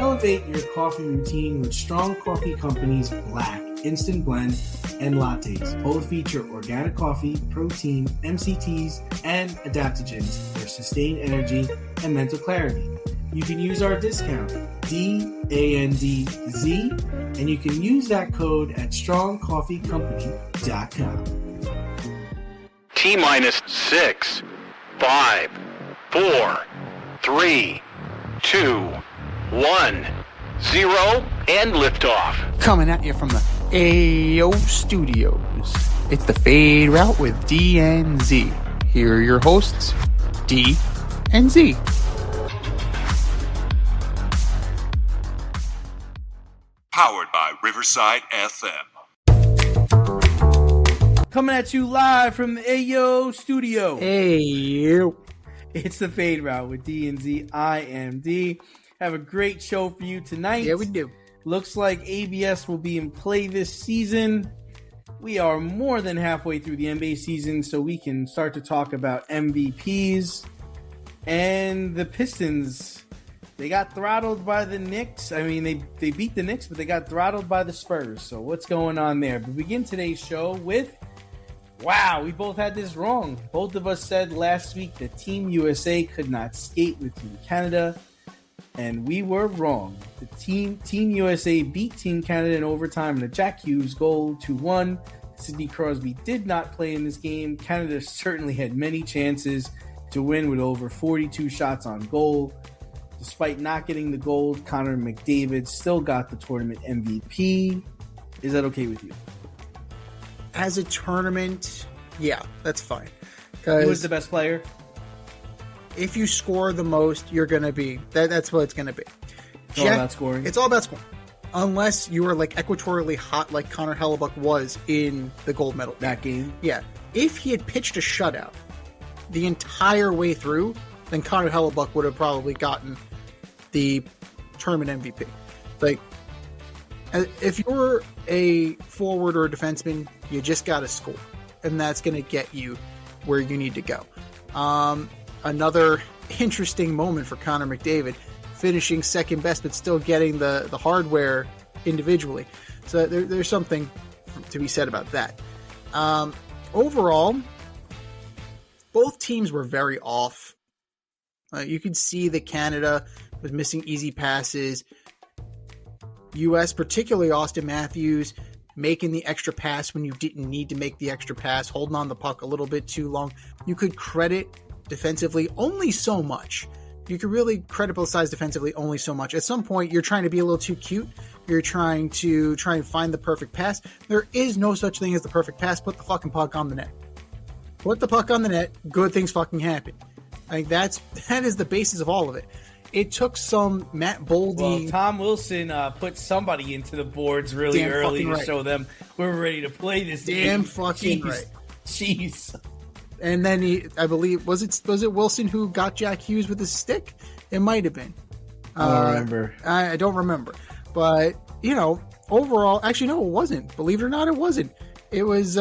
Elevate your coffee routine with Strong Coffee Company's Black, Instant Blend, and Lattes. Both feature organic coffee, protein, MCTs, and adaptogens for sustained energy and mental clarity. You can use our discount, DANDZ, and you can use that code at strongcoffeecompany.com. T-minus 6, 5, 4, 3, 2, 1, 0, and liftoff. Coming at you from the AO Studios. It's the Fade Route with D and Z. Here are your hosts, D and Z. Powered by Riverside FM. Coming at you live from the AO Studio. Hey. It's the Fade Route with D and Z. I am D. Have a great show for you tonight. Yeah, we do. Looks like ABS will be in play this season. We are more than halfway through the NBA season, so we can start to talk about MVPs. And the Pistons, they got throttled by the Knicks. I mean, they beat the Knicks, but they got throttled by the Spurs. So what's going on there? We begin today's show with, wow, we both had this wrong. Both of us said last week that Team USA could not skate with Team Canada. And we were wrong. The Team USA beat Team Canada in overtime in a Jack Hughes goal 2-1. Sidney Crosby did not play in this game. Canada certainly had many chances to win with over 42 shots on goal. Despite not getting the gold, Connor McDavid still got the tournament MVP. Is that okay with you? As a tournament, yeah, that's fine. He was the best player. If you score the most, you're going to be... That's what it's going to be. It's all about scoring? It's all about scoring. Unless you are like equatorially hot like Connor Hellebuck was in the gold medal. That game? Yeah. If he had pitched a shutout the entire way through, then Connor Hellebuck would have probably gotten the tournament MVP. Like, if you're a forward or a defenseman, you just got to score. And that's going to get you where you need to go. Another interesting moment for Connor McDavid, finishing second best, but still getting the hardware individually. So there's something to be said about that. Overall, both teams were very off. You could see that Canada was missing easy passes. U.S., particularly Austin Matthews, making the extra pass when you didn't need to make the extra pass, holding on the puck a little bit too long. You could credit defensively only so much. You could really criticize defensively only so much. At some point, you're trying to be a little too cute. You're trying and find the perfect pass. There is no such thing as the perfect pass. Put the fucking puck on the net. Put the puck on the net. Good things fucking happen. I think that is the basis of all of it. It took some Matt Boldy. Well, Tom Wilson put somebody into the boards really early to show them we're ready to play this game. Damn fucking right. Jeez. And then I believe, was it Wilson who got Jack Hughes with his stick? It might have been. I don't remember. I don't remember. But, overall, actually, no, it wasn't. Believe it or not, it wasn't. It was,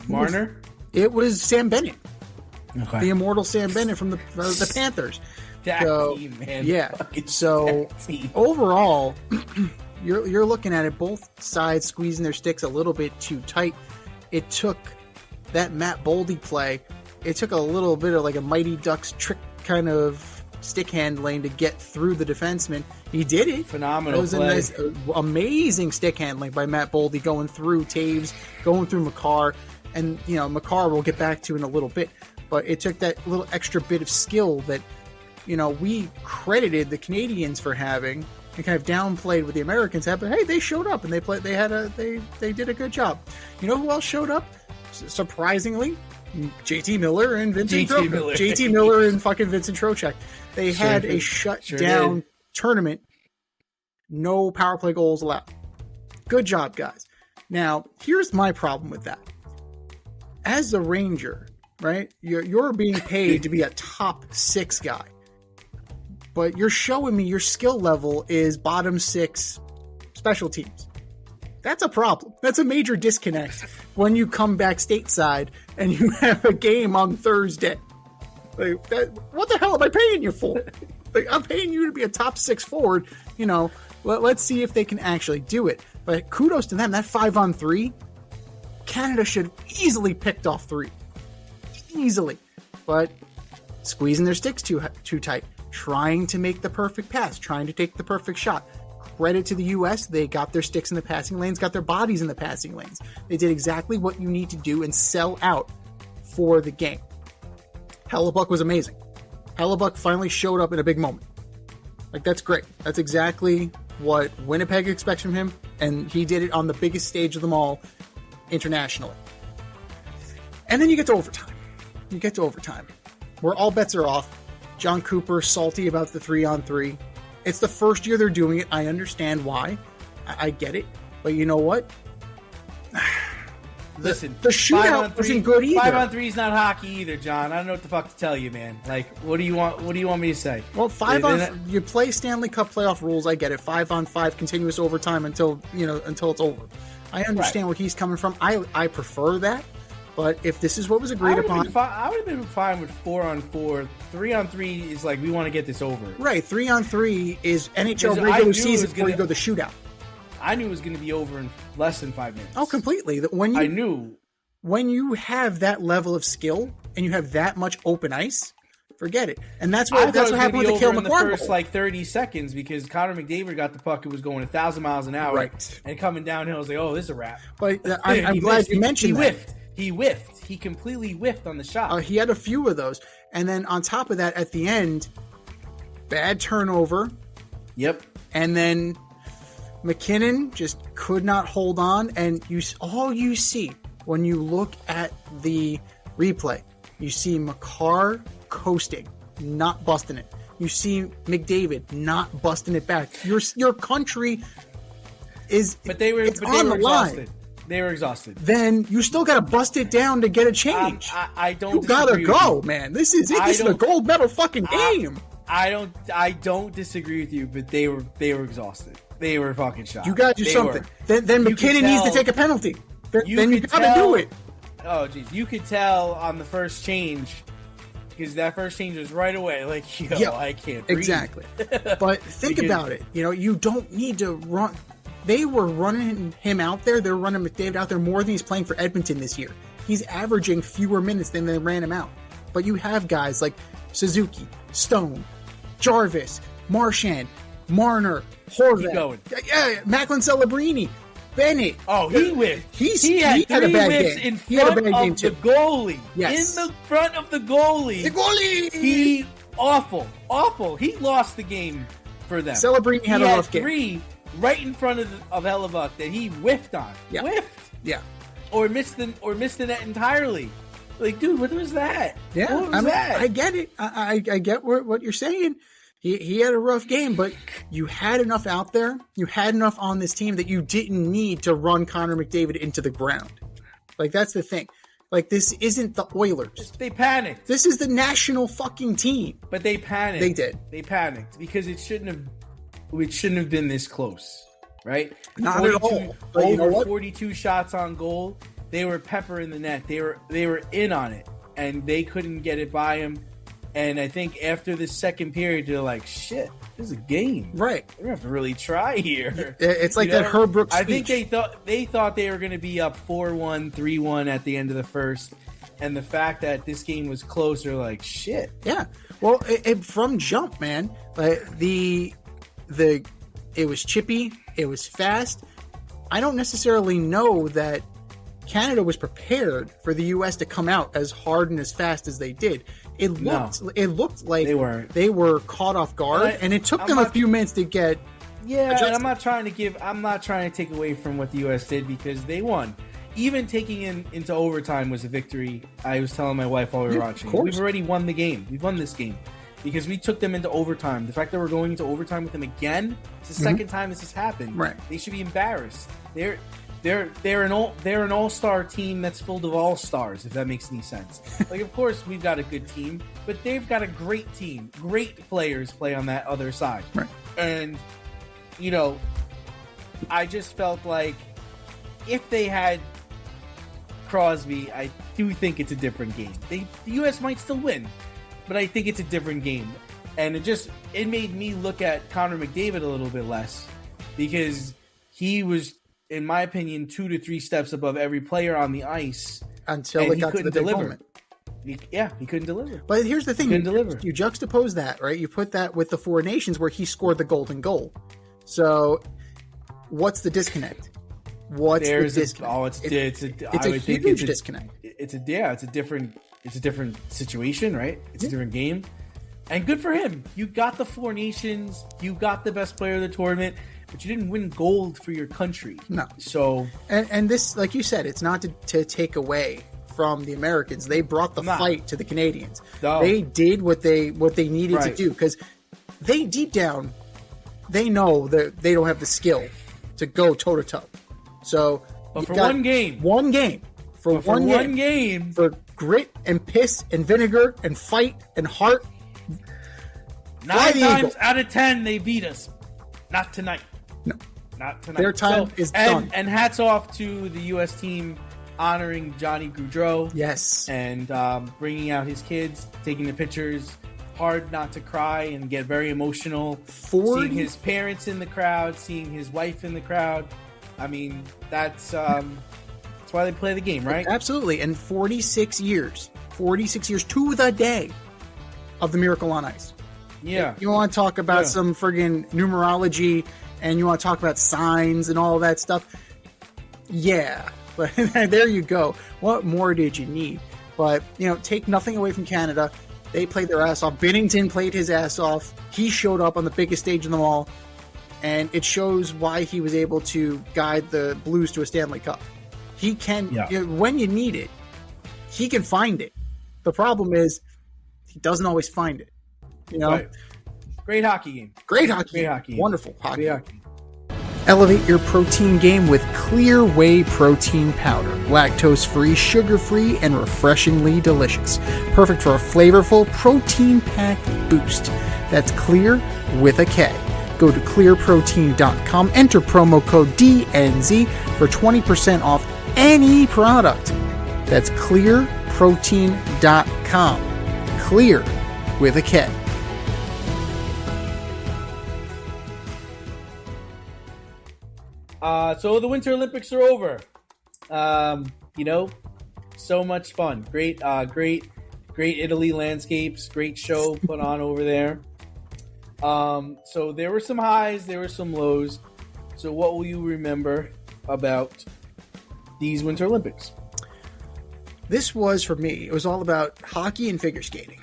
Marner? It was Sam Bennett. Okay. The immortal Sam Bennett from the Panthers. Team, man. Yeah. So, overall, you're looking at it, both sides squeezing their sticks a little bit too tight. It took that Matt Boldy play. It took a little bit of like a Mighty Ducks trick kind of stick handling to get through the defenseman. He did it. Phenomenal play. It was a nice, amazing stick handling by Matt Boldy, going through Taves, going through Makar. And, Makar we'll get back to in a little bit. But it took that little extra bit of skill that, we credited the Canadians for having and kind of downplayed what the Americans had. But hey, they showed up and they did a good job. You know who else showed up? Surprisingly, JT Miller and Vincent Trocheck. JT Miller and fucking Vincent Trocheck. They had a shutdown tournament. No power play goals allowed. Good job, guys. Now, here's my problem with that. As a Ranger, right, you're being paid to be a top 6 guy. But you're showing me your skill level is bottom 6 special teams. That's a problem. That's a major disconnect when you come back stateside and you have a game on Thursday. Like, what the hell am I paying you for? Like, I'm paying you to be a top 6 forward. You know, let's see if they can actually do it. But kudos to them. That 5-on-3, Canada should have easily picked off 3. Easily. But squeezing their sticks too tight. Trying to make the perfect pass. Trying to take the perfect shot. Credit to the U.S. They got their sticks in the passing lanes, got their bodies in the passing lanes. They did exactly what you need to do and sell out for the game. Hellebuck was amazing. Hellebuck finally showed up in a big moment. Like, that's great. That's exactly what Winnipeg expects from him, and he did it on the biggest stage of them all internationally. And then you get to overtime. Where all bets are off. John Cooper salty about the 3-on-3. It's the first year they're doing it. I understand why. I get it. But you know what? Listen, the shootout wasn't good either. 5-on-3 is not hockey either, John. I don't know what the fuck to tell you, man. Like, what do you want me to say? Well, you play Stanley Cup playoff rules. I get it. 5-on-5 continuous overtime until it's over. I understand where he's coming from. I prefer that. But if this is what was agreed upon, I would have been fine with 4-on-4. 3-on-3 is like, we want to get this over. Right. 3-on-3 is NHL regular season before you go to the shootout. I knew it was going to be over in less than 5 minutes. Oh, completely. When you have that level of skill and you have that much open ice, forget it. And that's what happened with the Cale Makar in the first 30 seconds because Connor McDavid got the puck. It was going 1,000 miles an hour, right? And coming downhill, I was like, "Oh, this is a wrap." But I'm glad you mentioned that. He whiffed. He completely whiffed on the shot. He had a few of those, and then on top of that, at the end, bad turnover. Yep. And then McKinnon just could not hold on, and all you see when you look at the replay, you see Makar coasting, not busting it. You see McDavid not busting it back. Your country is, but they were exhausted. Line. They were exhausted. Then you still got to bust it down to get a change. I don't. You gotta go, man. This is it. This is a gold medal fucking game. I don't disagree with you, but they were exhausted. They were fucking shot. You gotta do something. Then McKinnon needs to take a penalty. Then you gotta do it. Oh, geez. You could tell on the first change, because that first change was right away. Like, I can't breathe. Exactly. But think about it. You don't need to run. They were running him out there. They're running McDavid out there more than he's playing for Edmonton this year. He's averaging fewer minutes than they ran him out. But you have guys like Suzuki, Stone, Jarvis, Marchand, Marner, Horvath. Keep going. Yeah, Macklin Celebrini, Bennett. Oh, he whiffed. He had a bad game. In front of the goalie. Yes. In the front of the goalie. The goalie! He awful. He lost the game for them. Celebrini had a rough game. 3 right in front of Hellebuck that he whiffed on. Yeah. Whiffed. Yeah. Or missed the net entirely. Like, dude, what was that? Yeah, what was that? I get it. I get what you're saying. He had a rough game, but you had enough out there. You had enough on this team that you didn't need to run Connor McDavid into the ground. Like, that's the thing. Like, this isn't the Oilers. They panicked. This is the national fucking team. But they panicked. They did. They panicked because it shouldn't have been this close, right? Not at all. But over you know what? 42 shots on goal. They were peppering the net. They were in on it, and they couldn't get it by him. And I think after the second period, they're like, "Shit, this is a game, right? We're gonna have to really try here." It's like that Herb Brooks speech. I think they thought they were going to be up 4-1, 3-1 at the end of the first, and the fact that this game was close, they're like, "Shit." Yeah. Well, from jump, man. It was chippy. It was fast. I don't necessarily know that Canada was prepared for the U.S. to come out as hard and as fast as they did. It looked like they were caught off guard, and it took them a few minutes to get. Yeah, and I'm not trying to take away from what the U.S. did because they won. Even taking into overtime was a victory. I was telling my wife while we were watching. We've already won the game. We've won this game because we took them into overtime. The fact that we're going into overtime with them again, it's the second time this has happened. Right. They should be embarrassed. They're an all-star team that's full of all-stars, if that makes any sense. Like, of course, we've got a good team, but they've got a great team. Great players play on that other side. Right. And, I just felt like if they had Crosby, I do think it's a different game. The U.S. might still win, but I think it's a different game. And it made me look at Connor McDavid a little bit less, because he was, in my opinion, 2 to 3 steps above every player on the ice until it got to the big moment. He couldn't deliver. But here's the thing: you juxtapose that, right? You put that with the Four Nations, where he scored the golden goal. So, what's the disconnect? It's a huge disconnect. It's a different situation, right? It's a different game, and good for him. You got the Four Nations, you got the best player of the tournament, but you didn't win gold for your country. No. So, and this, like you said, it's not to take away from the Americans. They brought the fight to the Canadians. No. They did what they needed to do, because they deep down, they know that they don't have the skill to go toe to toe. So, but for one game, for grit and piss and vinegar and fight and heart, 9 times out of 10 they beat us. Not tonight. No, not tonight. Their time is done. And hats off to the U.S. team honoring Johnny Gaudreau. Yes, and bringing out his kids, taking the pictures. Hard not to cry and get very emotional. Seeing his parents in the crowd, seeing his wife in the crowd. I mean, that's why they play the game, right? Absolutely. And 46 years to the day of the Miracle on Ice. Yeah. You want to talk about some friggin' numerology, and you want to talk about signs and all that stuff. Yeah. But there you go. What more did you need? But, take nothing away from Canada. They played their ass off. Binnington played his ass off. He showed up on the biggest stage in them all. And it shows why he was able to guide the Blues to a Stanley Cup. He can, when you need it, he can find it. The problem is, he doesn't always find it. Right. Great hockey game. Great hockey game. Wonderful hockey. Great hockey. Elevate your protein game with Clear Whey Protein Powder. Lactose-free, sugar-free, and refreshingly delicious. Perfect for a flavorful, protein-packed boost. That's Clear with a K. Go to clearprotein.com, enter promo code DNZ for 20% off any product. That's clearprotein.com. Clear with a K. So the Winter Olympics are over. So much fun. Great Italy landscapes. Great show put on over there. So there were some highs, there were some lows. So what will you remember about these Winter Olympics? This was, for me, it was all about hockey and figure skating.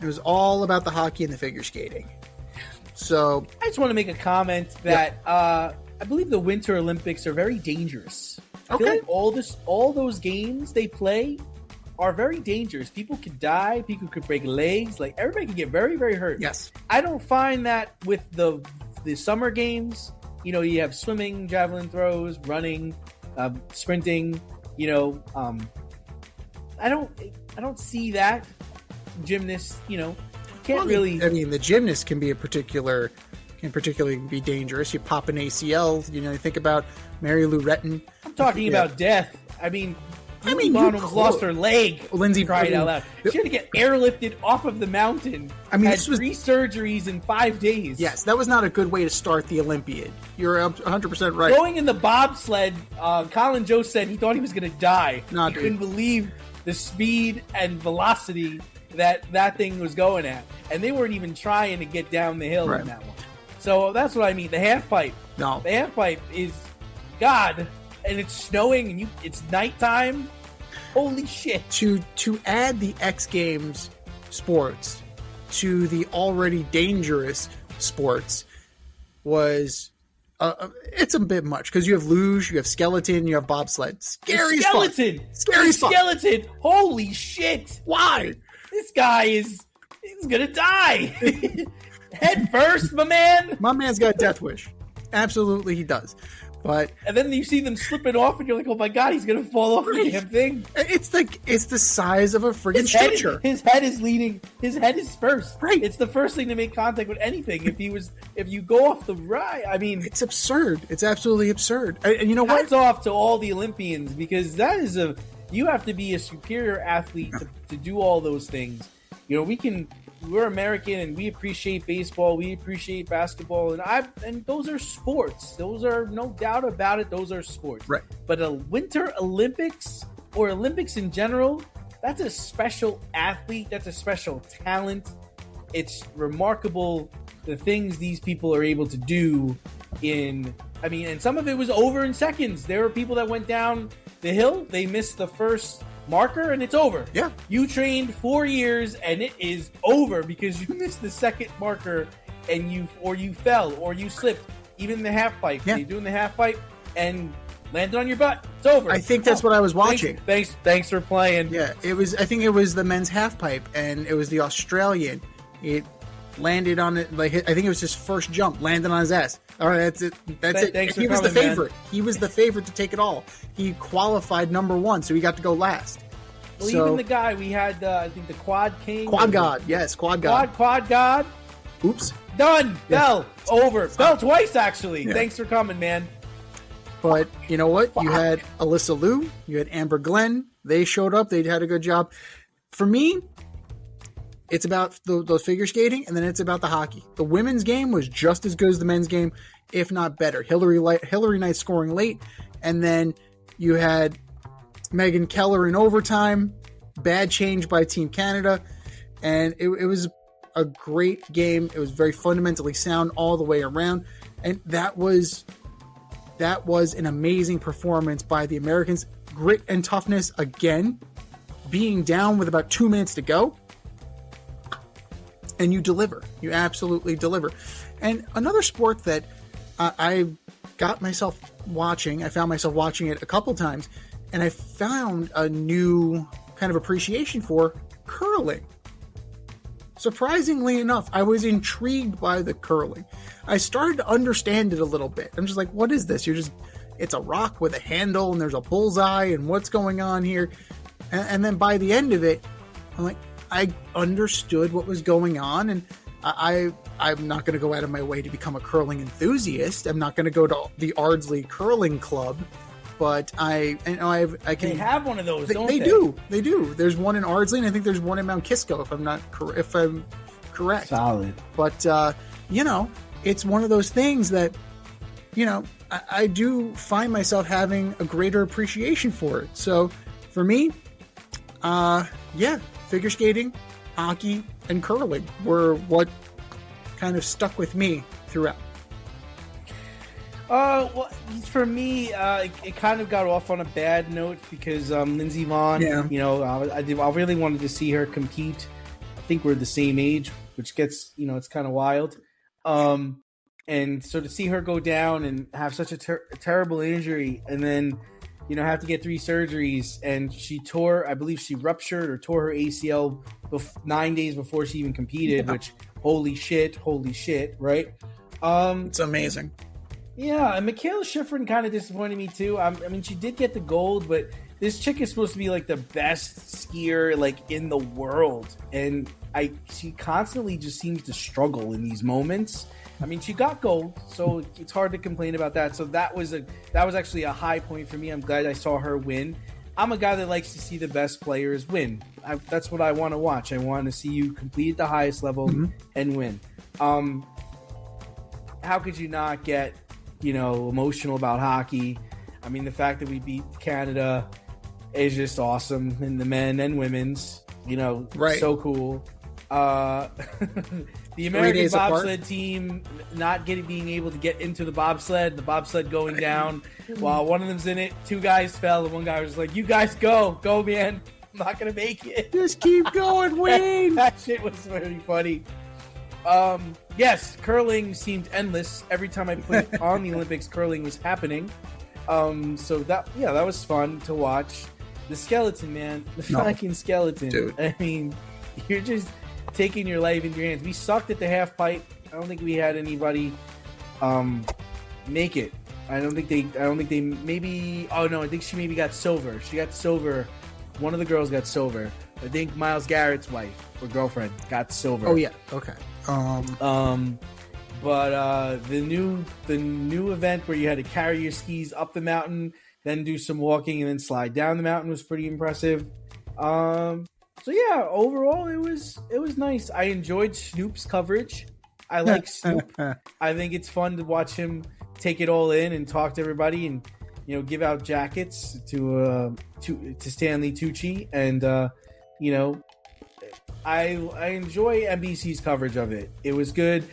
It was all about the hockey and the figure skating. So I just want to make a comment that I believe the Winter Olympics are very dangerous. I feel like all those games they play are very dangerous. People could die. People could break legs. Like, everybody can get very, very hurt. Yes. I don't find that with the summer games. You have swimming, javelin throws, running, sprinting. I don't see that. Gymnasts, can't really. I mean, the gymnast can particularly be dangerous. You pop an ACL. You think about Mary Lou Retton. I'm talking about death. I mean, almost lost her leg. Lindsay cried out loud. She had to get airlifted off of the mountain. I mean, had 3 surgeries in 5 days. Yes, that was not a good way to start the Olympiad. You're 100% right. Going in the bobsled, Colin Jost said he thought he was going to die. He couldn't believe the speed and velocity that thing was going at. And they weren't even trying to get down the hill in that one. So that's what I mean. The half pipe. No. The half pipe is God, and it's snowing, and it's nighttime. Holy shit! To add the X Games sports to the already dangerous sports was it's a bit much, because you have luge, you have skeleton, you have bobsled. Scary skeleton. Scary skeleton. Holy shit! Why? This guy he's gonna die. Head first, my man. My man's got a death wish. Absolutely, he does. And then you see them slipping off, and you're like, "Oh my god, he's gonna fall off the damn thing!" It's the size of a friggin' stretcher. His head is leading. His head is first. Right. It's the first thing to make contact with anything. If you go off the ride, I mean, it's absurd. It's absolutely absurd. And you know what? Hats off to all the Olympians, because you have to be a superior athlete to do all those things. We can we're American and we appreciate baseball, we appreciate basketball, and those are sports. Those are no doubt about it. Those are sports. Right. But a Winter Olympics or Olympics in general, that's a special athlete. That's a special talent. It's remarkable the things these people are able to do and some of it was over in seconds. There were people that went down the hill, they missed the first marker and it's over. Yeah. You trained 4 years and it is over because you missed the second marker and you fell or you slipped. Even the half pipe. Yeah. You're doing the half pipe and landed on your butt. It's over. I think that's what I was watching. Thanks for playing. Yeah, I think it was the men's half pipe and it was the Australian. It landed on it I think it was his first jump, landed on his ass. All right, that's it. Thanks he for was coming, the favorite. man. He was the favorite to take it all. He qualified number 1, so he got to go last. Well, so, even the guy we had, I think the Quad King. Quad God, yes, Quad God. Quad God. Oops. Done. Yeah. Bell. Over. Bell twice, actually. Yeah. Thanks for coming, man. But you know what? You had Alyssa Liu. You had Amber Glenn. They showed up. They had a good job. For me, it's about the figure skating, and then it's about the hockey. The women's game was just as good as the men's game, if not better. Hillary Knight scoring late, and then you had Megan Keller in overtime. Bad change by Team Canada, and it was a great game. It was very fundamentally sound all the way around, and that was an amazing performance by the Americans. Grit and toughness again, being down with about 2 minutes to go. And you deliver. You absolutely deliver. And another sport that I found myself watching it a couple times, and I found a new kind of appreciation for curling. Surprisingly enough, I was intrigued by the curling. I started to understand it a little bit. I'm just like, what is this? It's a rock with a handle and there's a bullseye and what's going on here? And then by the end of it, I'm like, I understood what was going on, and I'm not going to go out of my way to become a curling enthusiast. I'm not going to go to the Ardsley Curling Club, but I can. They have one of those, don't they? They do. There's one in Ardsley, and I think there's one in Mount Kisco, if I'm correct. Solid. But it's one of those things that I do find myself having a greater appreciation for it. So for me, figure skating, hockey, and curling were what kind of stuck with me throughout. Well, for me, it kind of got off on a bad note because Lindsey Vonn, I really wanted to see her compete. I think we're the same age, which gets, it's kind of wild. And so to see her go down and have such a terrible injury and then, have to get 3 surgeries, and she ruptured or tore her ACL 9 days before she even competed, which holy shit, right? It's amazing. Yeah, and Michaela Schifrin kind of disappointed me too. She did get the gold, but this chick is supposed to be like the best skier like in the world, and she constantly just seems to struggle in these moments. She got gold, so it's hard to complain about that. So that was actually a high point for me. I'm glad I saw her win. I'm a guy that likes to see the best players win. That's what I want to watch. I want to see you compete at the highest level and win. How could you not get emotional about hockey? The fact that we beat Canada is just awesome in the men and women's. Right. So cool. The American bobsled team not being able to get into the bobsled going down while one of them's in it. 2 guys fell and one guy was like, "You guys go, man! I'm not gonna make it. Just keep going, Wayne." That shit was very funny. Yes, curling seemed endless. Every time I put on the Olympics, curling was happening. So that was fun to watch. The skeleton, man, fucking skeleton. Dude. You're just taking your life into your hands. We sucked at the half pipe. I don't think we had anybody make it. I think they maybe. Oh no, I think she maybe got silver. She got silver. One of the girls got silver. I think Myles Garrett's wife or girlfriend got silver. Oh yeah. Okay. But the new event where you had to carry your skis up the mountain, then do some walking and then slide down the mountain was pretty impressive. So yeah, overall it was nice. I enjoyed Snoop's coverage. I like Snoop. I think it's fun to watch him take it all in and talk to everybody, and give out jackets to Stanley Tucci, and I enjoy NBC's coverage of it. It was good.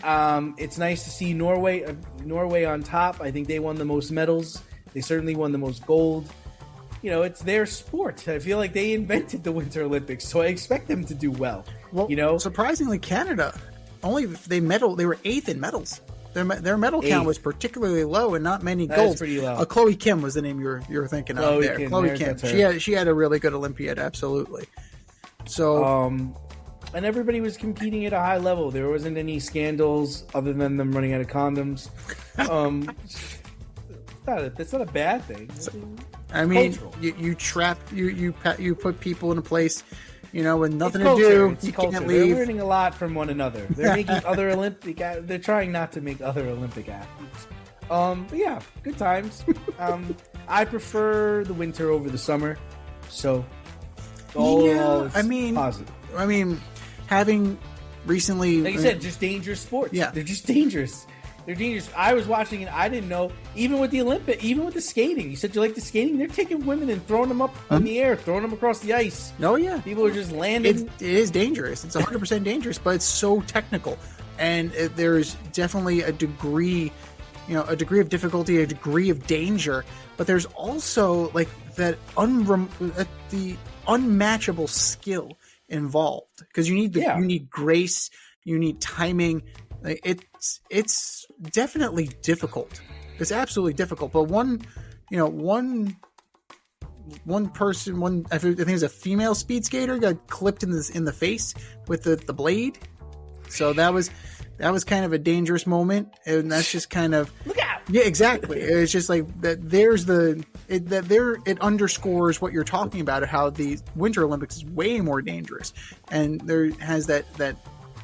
It's nice to see Norway on top. I think they won the most medals. They certainly won the most gold. It's their sport. I feel like they invented the Winter Olympics, so I expect them to do well. Well, surprisingly, Canada only they were 8th in medals. Their medal count was particularly low, and not many golds. Pretty low. Chloe Kim was the name you're thinking of there. Chloe Kim. She had a really good Olympiad, absolutely. So, and everybody was competing at a high level. There wasn't any scandals other than them running out of condoms. That's not a bad thing. I mean, you put people in a place, with nothing to do. You can't leave. They're learning a lot from one another. They're making other Olympic. They're trying not to make other Olympic athletes. But yeah, good times. I prefer the winter over the summer. So, all positive. I mean, having recently, like you said, just dangerous sports. Yeah, they're just dangerous. They're dangerous. I was watching and I didn't know, even with the skating. You said you like the skating? They're taking women and throwing them up in the air, throwing them across the ice. Oh, yeah. People are just landing. It is dangerous. It's 100% dangerous, but it's so technical. And there's definitely a degree of difficulty, a degree of danger. But there's also like that the unmatchable skill involved. Because you need grace, you need timing. It's definitely difficult. It's absolutely difficult. But one person, I think it was a female speed skater, got clipped in the face with the blade. So that was kind of a dangerous moment, and that's just kind of look out. Yeah, exactly. It's just like that. It underscores what you're talking about, how the Winter Olympics is way more dangerous, and there has that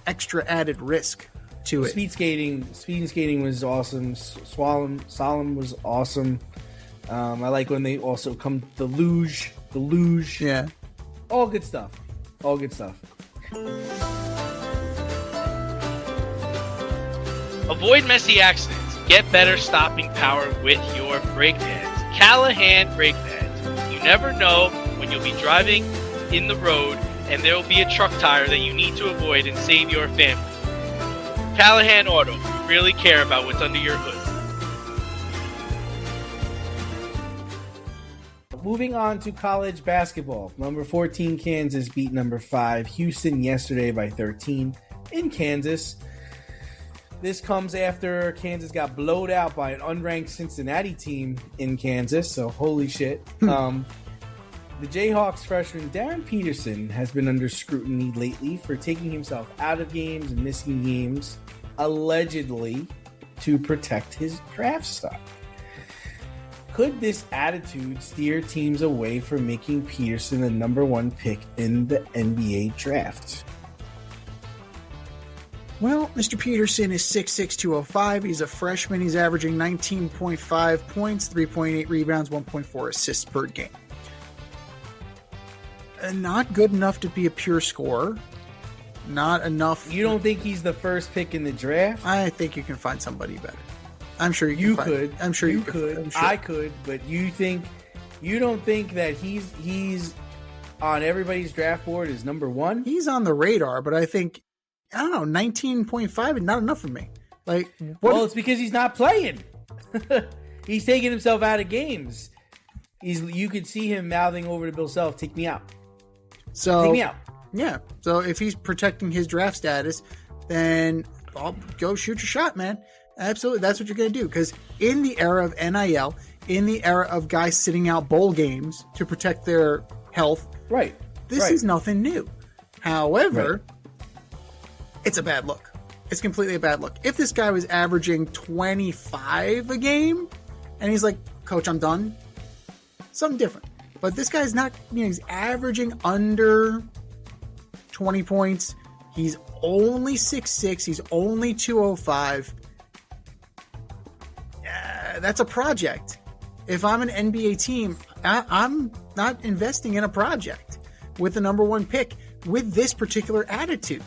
extra added risk to it. Speed skating was awesome. Slalom was awesome. I like when they also come the luge. Yeah, all good stuff. Avoid messy accidents. Get better stopping power with your brake pads. Callahan brake pads. You never know when you'll be driving in the road and there will be a truck tire that you need to avoid and save your family. Callahan Auto. We really care about what's under your hood. Moving on to college basketball. Number 14 Kansas beat number 5 Houston yesterday by 13 in Kansas. This comes after Kansas got blowed out by an unranked Cincinnati team in Kansas, so holy shit. The Jayhawks freshman Darren Peterson has been under scrutiny lately for taking himself out of games and missing games, allegedly to protect his draft stock. Could this attitude steer teams away from making Peterson the number 1 pick in the NBA draft? Well, Mr. Peterson is 6'6", 205. He's a freshman. He's averaging 19.5 points, 3.8 rebounds, 1.4 assists per game. Not good enough to be a pure scorer. Not enough. You don't think he's the first pick in the draft? I think you can find somebody better. I'm sure you could. I'm sure you could. I could, but you don't think that he's on everybody's draft board as number 1? He's on the radar, but I think, I don't know, 19.5 is not enough for me. Like, well, it's because he's not playing. He's taking himself out of games. You could see him mouthing over to Bill Self, "Take me out." Take me out. Yeah. So if he's protecting his draft status, then I'll go shoot your shot, man. Absolutely. That's what you're going to do. Because in the era of NIL, in the era of guys sitting out bowl games to protect their health, this is nothing new. However, it's a bad look. It's completely a bad look. If this guy was averaging 25 a game and he's like, "Coach, I'm done," something different. But this guy's not, he's averaging under 20 points. He's only 6'6". He's only 205. That's a project. If I'm an NBA team, I'm not investing in a project. with the number 1 pick with this particular attitude.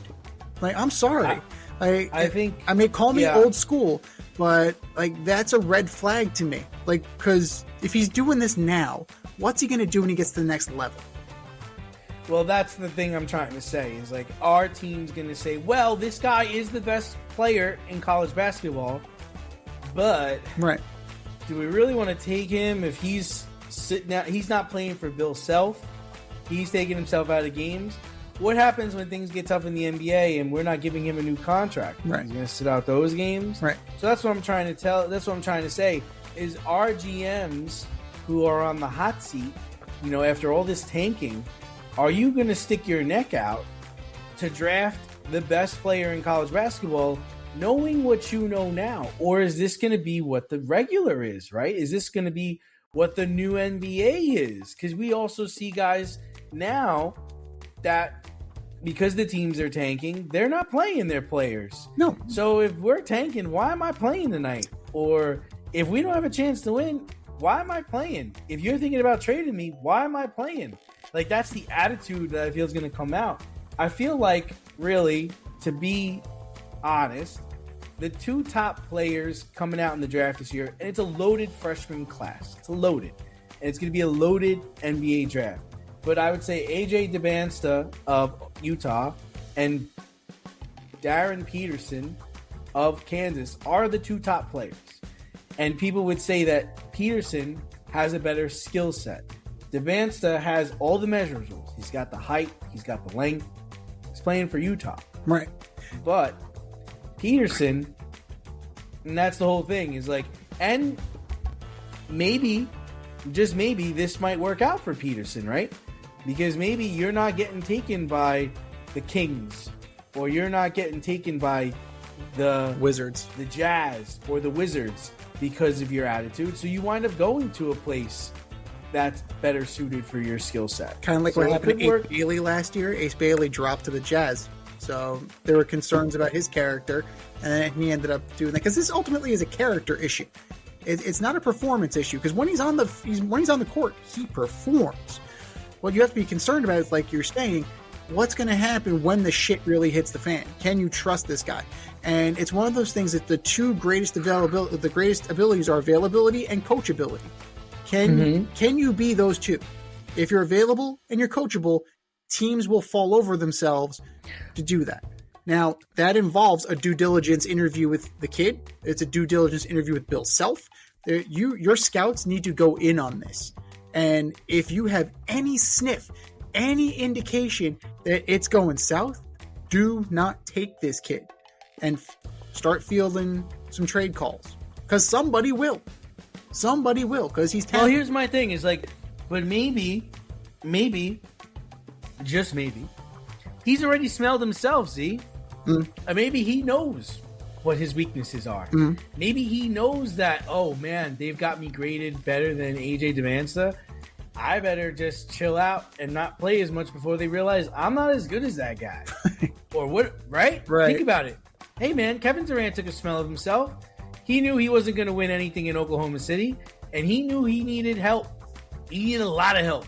Like, I'm sorry. I think, I may call me old school, but like, that's a red flag to me. Like, because if he's doing this now, what's he going to do when he gets to the next level? well, that's the thing I'm trying to say is like, our team's going to say, well, this guy is the best player in college basketball, but Right. do we really want to take him if he's sitting out? He's not playing for Bill Self. He's taking himself out of games. What happens when things get tough in the NBA and we're not giving him a new contract? Right. He's going to sit out those games. Right. So that's what I'm trying to tell. That's what I'm trying to say is our GMs who are on the hot seat, after all this tanking, are you going to stick your neck out to draft the best player in college basketball knowing what you know now? Or is this going to be what the regular is, right? Is this going to be what the new NBA is? Because we also see guys now that because the teams are tanking, they're not playing their players. No. So if we're tanking, why am I playing tonight? Or if we don't have a chance to win, why am I playing? If you're thinking about trading me, why am I playing? Like, that's the attitude that I feel is going to come out. I feel like, really, to be honest, the 2 top players coming out in the draft this year, and it's a loaded freshman class. It's loaded. And it's going to be a loaded NBA draft. But I would say AJ DeBansta of Utah and Darren Peterson of Kansas are the 2 top players. And people would say that Peterson has a better skill set. DeBansta has all the measurables. He's got the height. He's got the length. He's playing for Utah. Right. But Peterson, and that's the whole thing, is like, and maybe, just maybe, this might work out for Peterson, right? Because maybe you're not getting taken by the Kings, or you're not getting taken by the Wizards, the Jazz, or the Wizards because of your attitude. So you wind up going to a place that's better suited for your skill set. kind of like So what it happened could to work. Ace Bailey last year. Ace Bailey dropped to the Jazz, so there were concerns about his character, and then he ended up doing that because this ultimately is a character issue. It's not a performance issue, because when he's on the court, he performs. What you have to be concerned about is, like you're saying, what's going to happen when the shit really hits the fan? Can you trust this guy? And it's one of those things that the 2 greatest abilities are availability and coachability. Can you be those 2? If you're available and you're coachable, teams will fall over themselves to do that. Now, that involves a due diligence interview with the kid. It's a due diligence interview with Bill Self. Your scouts need to go in on this. And if you have any sniff, any indication that it's going south, do not take this kid and start fielding some trade calls. Because somebody will. Somebody will, because he's Well, talented. here's my thing is like, but maybe, just maybe, he's already smelled himself, Z. Maybe he knows what his weaknesses are. Maybe he knows that, oh man, they've got me graded better than AJ DeBansta. I better just chill out and not play as much before they realize I'm not as good as that guy. Or what, right? Right. Think about it. Hey man, Kevin Durant took a smell of himself. He knew he wasn't going to win anything in Oklahoma City, and he knew he needed help. He needed a lot of help.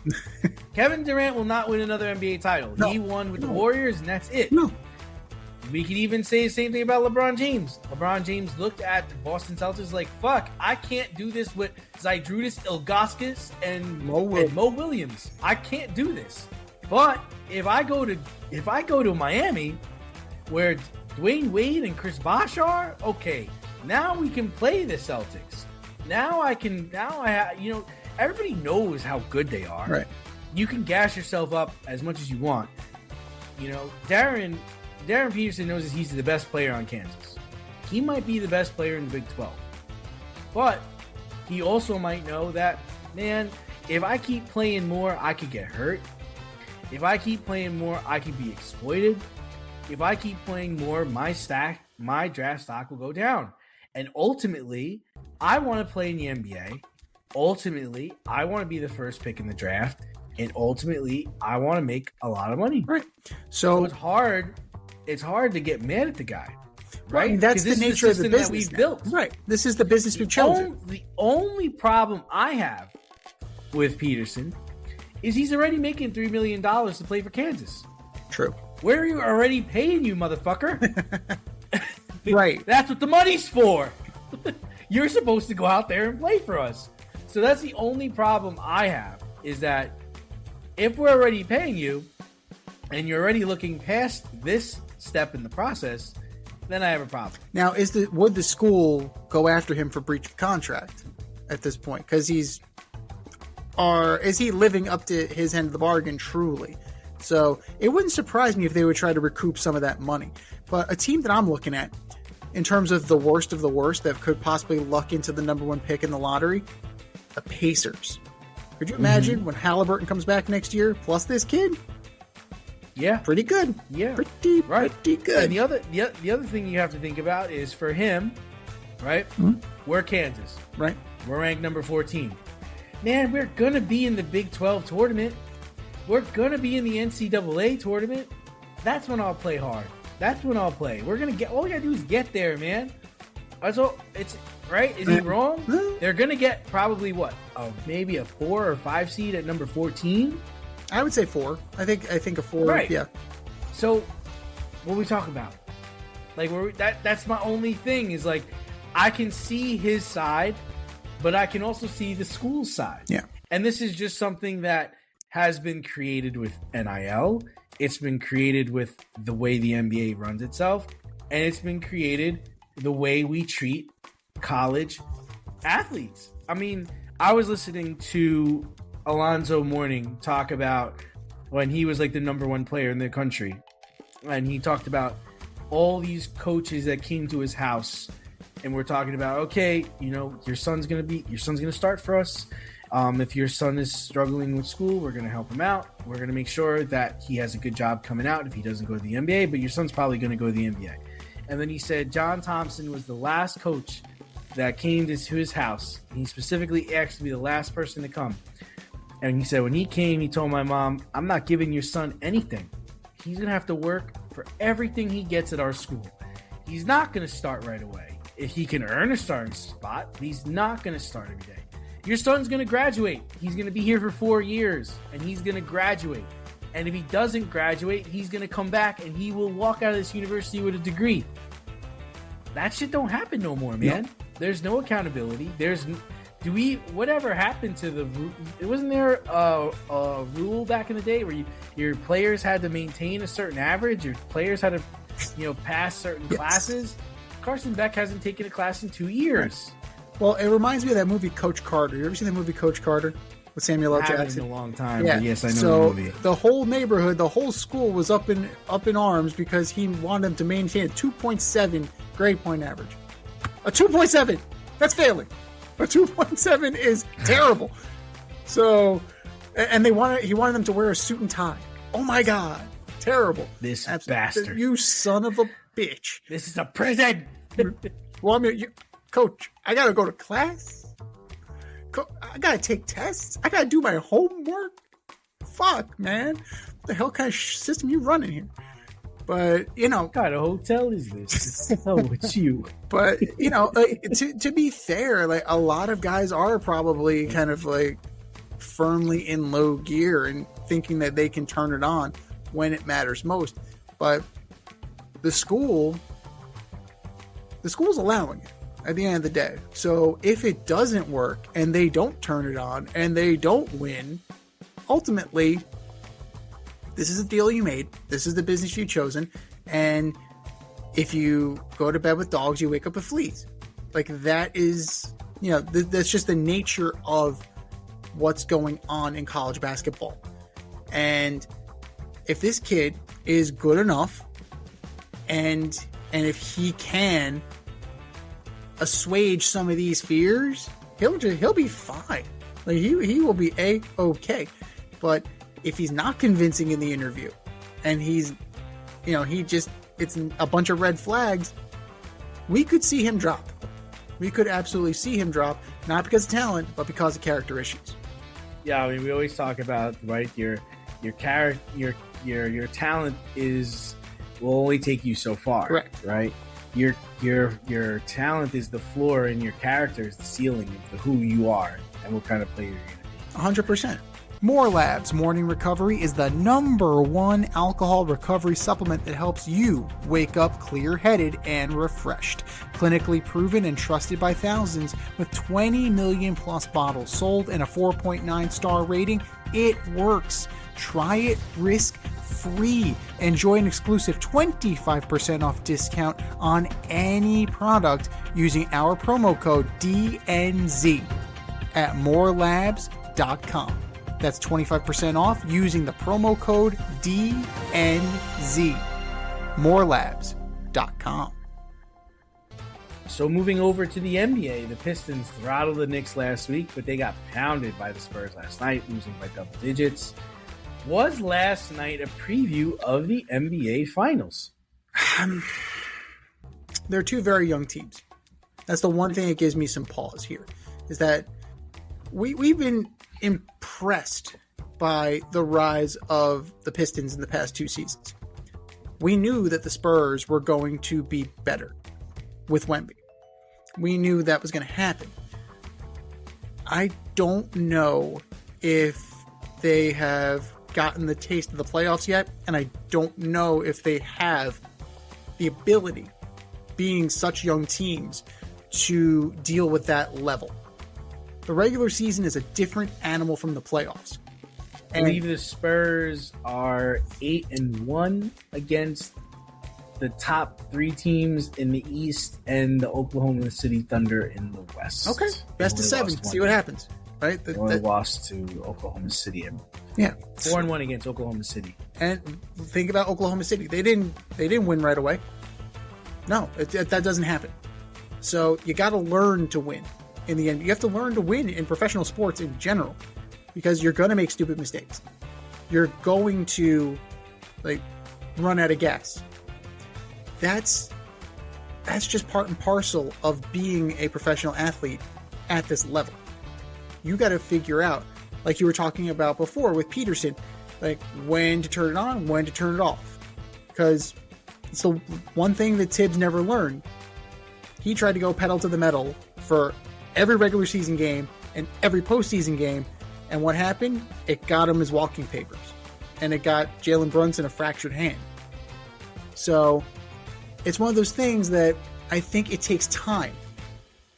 Kevin Durant will not win another NBA title. No. He won with the Warriors, and that's it. No. We could even say the same thing about LeBron James. LeBron James looked at the Boston Celtics like, fuck, I can't do this with Zydrunas Ilgauskas and Mo Williams. I can't do this. But if I go to Miami, where Dwayne Wade and Chris Bosh are, okay, now we can play the Celtics. Everybody knows how good they are. Right. You can gas yourself up as much as you want. Darren Peterson knows that he's the best player on Kansas. He might be the best player in the Big 12. But he also might know that, man, if I keep playing more, I could get hurt. If I keep playing more, I could be exploited. If I keep playing more, my draft stock will go down. And ultimately, I want to play in the NBA. Ultimately, I want to be the first pick in the draft. And ultimately, I want to make a lot of money. Right. So it's hard. It's hard to get mad at the guy. Right? Well, that's the nature of the business that we've now. built. Right. This is the business we've chosen. The only problem I have with Peterson is he's already making $3 million to play for Kansas. True. Where are you already paying you, motherfucker? Right. That's what the money's for. You're supposed to go out there and play for us. So that's the only problem I have, is that if we're already paying you and you're already looking past this step in the process, then I have a problem. Now, would the school go after him for breach of contract at this point? Because is he living up to his end of the bargain truly? So it wouldn't surprise me if they would try to recoup some of that money. But a team that I'm looking at, in terms of the worst that could possibly luck into the number 1 pick in the lottery, the Pacers. Could you imagine when Halliburton comes back next year, plus this kid? Yeah. Pretty good. Yeah. Pretty good. And the other thing you have to think about is for him, right? We're Kansas. Right. We're ranked number 14. Man, we're going to be in the Big 12 tournament. We're going to be in the NCAA tournament. That's when I'll play hard. That's when I'll play. We're going to get, all we got to do is get there, man. That's all. It's right. Is he wrong? They're going to get probably what? Maybe a 4 or 5 seed at number 14. I would say 4. I think a 4. Right. Yeah. So what are we talking about? Like, that's my only thing is, like, I can see his side, but I can also see the school's side. Yeah. And this is just something that has been created with NIL. It's been created with the way the NBA runs itself. And it's been created the way we treat college athletes. I mean, I was listening to Alonzo Mourning talk about when he was like the number 1 player in the country. And he talked about all these coaches that came to his house and we're talking about, okay, you know, your son's going to start for us. If your son is struggling with school, we're going to help him out. We're going to make sure that he has a good job coming out if he doesn't go to the NBA, but your son's probably going to go to the NBA. And then he said John Thompson was the last coach that came to his house. He specifically asked to be the last person to come. And he said when he came, he told my mom, I'm not giving your son anything. He's going to have to work for everything he gets at our school. He's not going to start right away. If he can earn a starting spot, he's not going to start every day. Your son's going to graduate. He's going to be here for 4 years, and he's going to graduate. And if he doesn't graduate, he's going to come back, and he will walk out of this university with a degree. That shit don't happen no more, man. No. There's no accountability. Whatever happened to wasn't there a rule back in the day where your players had to maintain a certain average? Your players had to, pass certain classes? Carson Beck hasn't taken a class in 2 years. Well, it reminds me of that movie Coach Carter. You ever seen that movie Coach Carter with Samuel L. Jackson? I haven't in a long time. Yeah. But yes, I know the movie. The whole neighborhood, the whole school was up in arms because he wanted them to maintain a 2.7 grade point average. A 2.7, that's failing. A 2.7 is terrible. So, and he wanted them to wear a suit and tie. Oh my God, terrible! This bastard! You son of a bitch! This is a prison. Well, I mean, Coach, I gotta go to class. I gotta take tests. I gotta do my homework. Fuck, man. What the hell kind of system you running here? But, what kind of hotel is this? Oh, it's you. But, to be fair, like, a lot of guys are probably kind of like firmly in low gear and thinking that they can turn it on when it matters most. But the school's allowing it at the end of the day. So if it doesn't work and they don't turn it on and they don't win, ultimately, this is the deal you made. This is the business you've chosen. And if you go to bed with dogs, you wake up with fleas. Like, that is, that's just the nature of what's going on in college basketball. And if this kid is good enough and if he can assuage some of these fears, he'll be fine. Like, he will be A-okay. But if he's not convincing in the interview and he's, it's a bunch of red flags, we could see him drop. We could absolutely see him drop, not because of talent, but because of character issues. Yeah, I mean, we always talk about, right, your talent will only take you so far. Correct. Right? Your talent is the floor and your character is the ceiling of who you are and what kind of player you're going to be. 100%. More Labs Morning Recovery is the #1 alcohol recovery supplement that helps you wake up clear-headed and refreshed. Clinically proven and trusted by thousands, with 20 million plus bottles sold and a 4.9 star rating, it works. Try it risk-free. Enjoy an exclusive 25% off discount on any product using our promo code DNZ at morelabs.com. That's 25% off using the promo code DNZ. morelabs.com. So moving over to the NBA, the Pistons throttled the Knicks last week, but they got pounded by the Spurs last night, losing by double digits. Was last night a preview of the NBA Finals? They're two very young teams. That's the one thing that gives me some pause here, is that we've been impressed by the rise of the Pistons in the past 2 seasons. We knew that the Spurs were going to be better with Wemby. We knew that was going to happen. I don't know if they have gotten the taste of the playoffs yet, and I don't know if they have the ability, being such young teams, to deal with that level. The regular season is a different animal from the playoffs. I believe the Spurs are 8-1 against the top 3 teams in the East and the Oklahoma City Thunder in the West. Okay, best of 7. See what happens. Right? They only lost to Oklahoma City. Yeah, 4-1 against Oklahoma City. And think about Oklahoma City. They didn't win right away. No, that doesn't happen. So you got to learn to win. In the end, you have to learn to win in professional sports in general, because you're going to make stupid mistakes. You're going to run out of gas. That's just part and parcel of being a professional athlete at this level. You got to figure out, like you were talking about before with Peterson, when to turn it on, when to turn it off. Because it's the one thing that Tibbs never learned. He tried to go pedal to the metal for every regular season game and every postseason game, and what happened? It got him his walking papers, and it got Jalen Brunson a fractured hand. So it's one of those things that I think it takes time,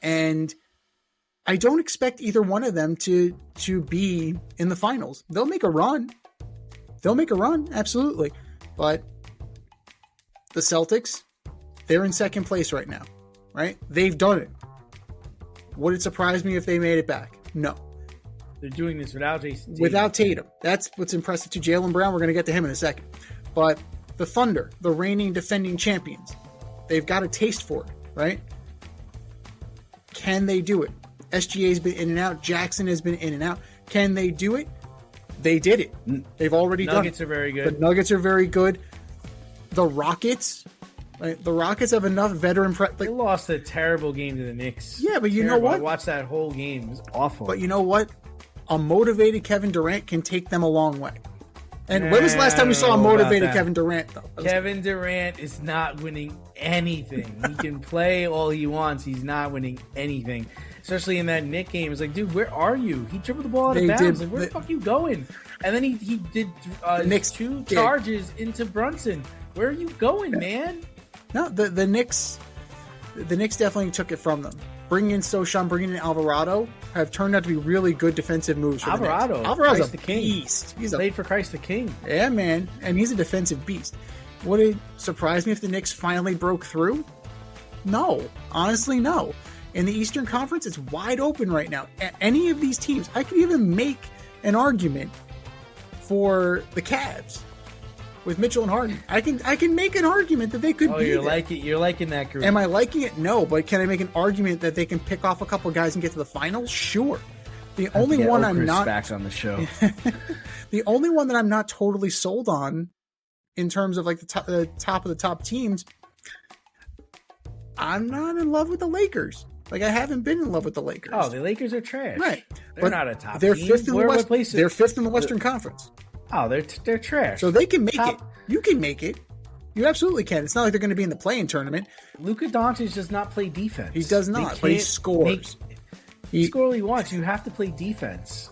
and I don't expect either one of them to be in the finals. They'll make a run. Absolutely. But the Celtics, they're in second place right now, right? They've done it. Would it surprise me if they made it back? No. They're doing this without Jason Tatum. Without Tatum. That's what's impressive to Jaylen Brown. We're going to get to him in a second. But the Thunder, the reigning defending champions, they've got a taste for it, right? Can they do it? SGA's been in and out. Jackson has been in and out. Can they do it? They did it. They've already done it. Nuggets are very good. The Nuggets are very good. The Rockets... Right? The Rockets have enough veteran... They lost a terrible game to the Knicks. Yeah, but you know what? I watched that whole game. It was awful. But you know what? A motivated Kevin Durant can take them a long way. And when was the last time we saw a motivated Kevin Durant, though? Kevin Durant is not winning anything. He can play all he wants. He's not winning anything. Especially in that Knicks game. It's like, dude, where are you? He dribbled the ball out of bounds. Where the fuck are you going? And then he did Knicks 2 charges into Brunson. Where are you going, man? No, the Knicks definitely took it from them. Bringing in Sochan, bringing in Alvarado have turned out to be really good defensive moves for Alvarado. the Knicks. Alvarado's Christ a the King. beast. He's played for Christ the King. Yeah, man. And he's a defensive beast. Would it surprise me if the Knicks finally broke through? No. Honestly, no. In the Eastern Conference, it's wide open right now. Any of these teams, I could even make an argument for the Cavs with Mitchell and Harden. I can make an argument that they could be there. You're liking that group. Am I liking it? No, but can I make an argument that they can pick off a couple of guys and get to the finals? Sure. The only one I'm not back on the show. The only one that I'm not totally sold on in terms of the top of the top teams, I'm not in love with the Lakers. I haven't been in love with the Lakers. Oh, the Lakers are trash. Right. They're not a top they're team. Fifth in the West. They're fifth in the Western Conference. Oh, they're trash. So they can make it. You can make it. You absolutely can. It's not like they're going to be in the play-in tournament. Luka Doncic does not play defense. He does not, but he scores. He scores all he wants. You have to play defense.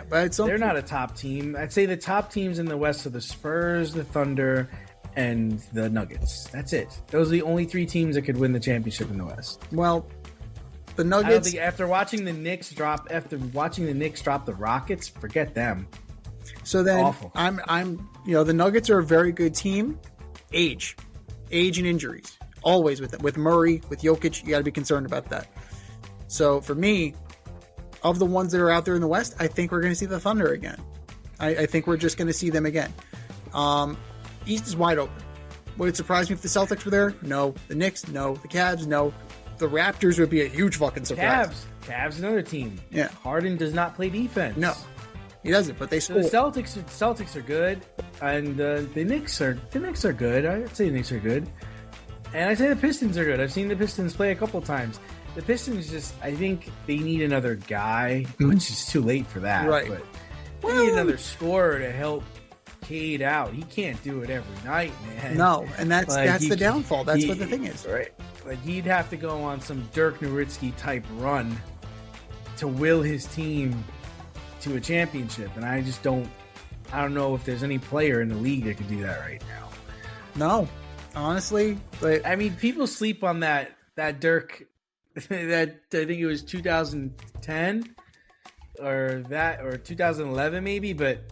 but it's they're not a top team. I'd say the top teams in the West are the Spurs, the Thunder, and the Nuggets. That's it. Those are the only 3 teams that could win the championship in the West. Well, the I don't Nuggets. think after watching the Knicks drop the Rockets, forget them. So then Awful. I'm the Nuggets are a very good team. Age and injuries. Always with Murray, with Jokic, you got to be concerned about that. So for me, of the ones that are out there in the West, I think we're going to see the Thunder again. I think we're just going to see them again. East is wide open. Would it surprise me if the Celtics were there? No. The Knicks? No. The Cavs? No. The Raptors would be a huge fucking surprise. Cavs, another team. Yeah. Harden does not play defense. No, he doesn't. But they So score. the Celtics are good, and the Knicks are good. I'd say the Knicks are good, and I'd say the Pistons are good. I've seen the Pistons play a couple times. The Pistons I think they need another guy, which is too late for that. Right. But they need another scorer to help Cade out. He can't do it every night, man. No, and that's the downfall. That's what the thing is. Right. Like he'd have to go on some Dirk Nowitzki type run to will his team to a championship, and I don't know if there's any player in the league that can do that right now. No, honestly, but I mean, people sleep on that Dirk that I think it was 2010 or 2011 maybe, but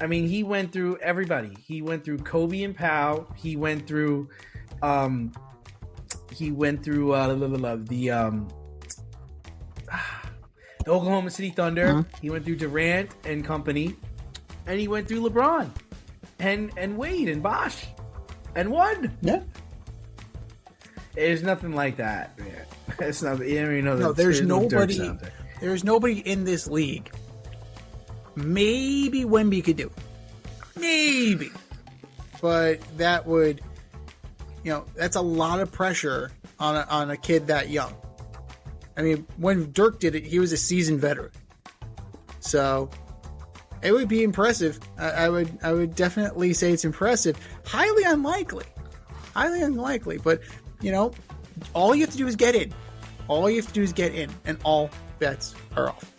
I mean, he went through everybody. He went through Kobe and Pau. He went through the Oklahoma City Thunder. He went through Durant and company, and he went through LeBron and Wade and Bosh and won. yeah. There's nothing like that, man. It's not. You don't even know. No, there's nobody. There's nobody in this league. Maybe Wemby could do it. Maybe. But that would, that's a lot of pressure on a kid that young. I mean, when Dirk did it, he was a seasoned veteran. So it would be impressive. I would definitely say it's impressive. Highly unlikely. But, all you have to do is get in. And all bets are off.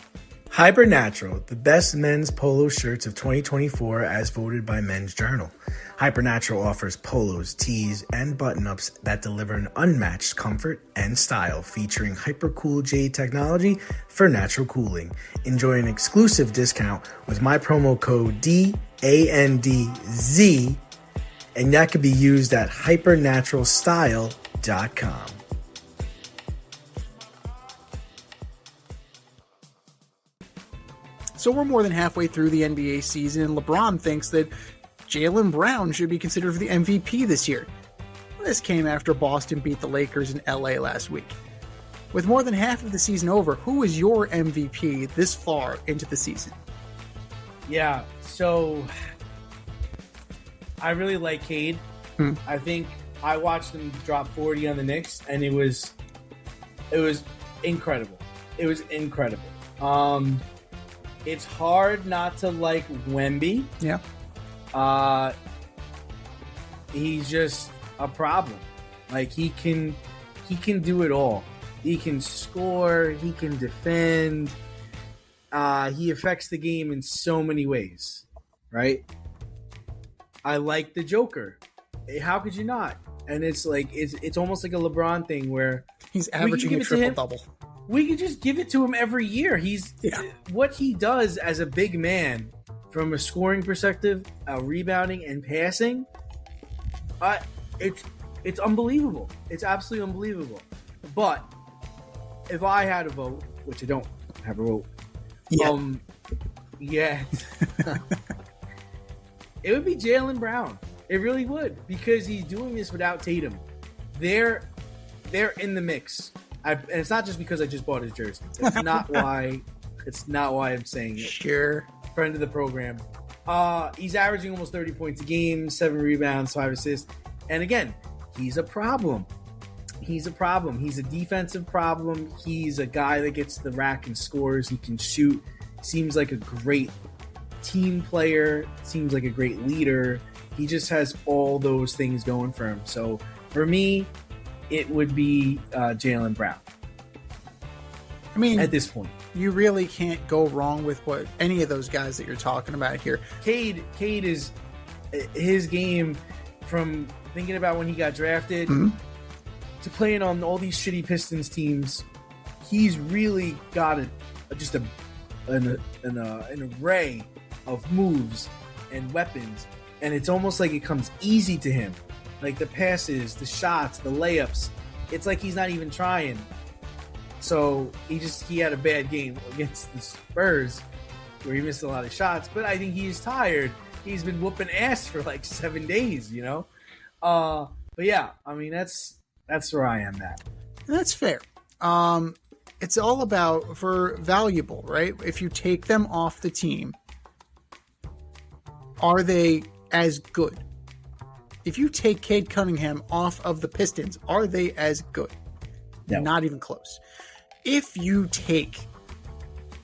Hypernatural, the best men's polo shirts of 2024 as voted by Men's Journal. Hypernatural offers polos, tees, and button-ups that deliver an unmatched comfort and style, featuring Hypercool J technology for natural cooling. Enjoy an exclusive discount with my promo code DANDZ, and that could be used at hypernaturalstyle.com. So we're more than halfway through the NBA season, and LeBron thinks that Jaylen Brown should be considered for the MVP this year. This came after Boston beat the Lakers in LA last week. With more than half of the season over, who is your MVP this far into the season? Yeah, so I really like Cade. I think I watched him drop 40 on the Knicks, and it was incredible. It was incredible. It's hard not to like Wemby. Yeah. He's just a problem. Like he can do it all. He can score, he can defend. He affects the game in so many ways, right? I like the Joker. How could you not? And it's like it's almost like a LeBron thing where he's averaging a triple-double. We could just give it to him every year. What he does as a big man from a scoring perspective, rebounding and passing, it's unbelievable. It's absolutely unbelievable. But if I had a vote, which I don't have a vote, it would be Jaylen Brown. It really would, because he's doing this without Tatum. They're in the mix. And it's not just because I just bought his jersey. That's not why. It's not why I'm saying it. Sure. Friend of the program. He's averaging almost 30 points a game, 7 rebounds, 5 assists. And again, he's a problem. He's a defensive problem. He's a guy that gets to the rack and scores. He can shoot. Seems like a great team player. Seems like a great leader. He just has all those things going for him. So for me, it would be Jaylen Brown. I mean, at this point. You really can't go wrong with what any of those guys that you're talking about here. Cade is his game from thinking about when he got drafted to playing on all these shitty Pistons teams. He's really got an array of moves and weapons, and it's almost like it comes easy to him. Like the passes, the shots, the layups. It's like he's not even trying. So he had a bad game against the Spurs where he missed a lot of shots, but I think he's tired. He's been whooping ass for like 7 days, you know? But yeah, I mean, that's where I am at. That's fair. It's all about for valuable, right? If you take them off the team, are they as good? If you take Cade Cunningham off of the Pistons, are they as good? No. Not even close. If you take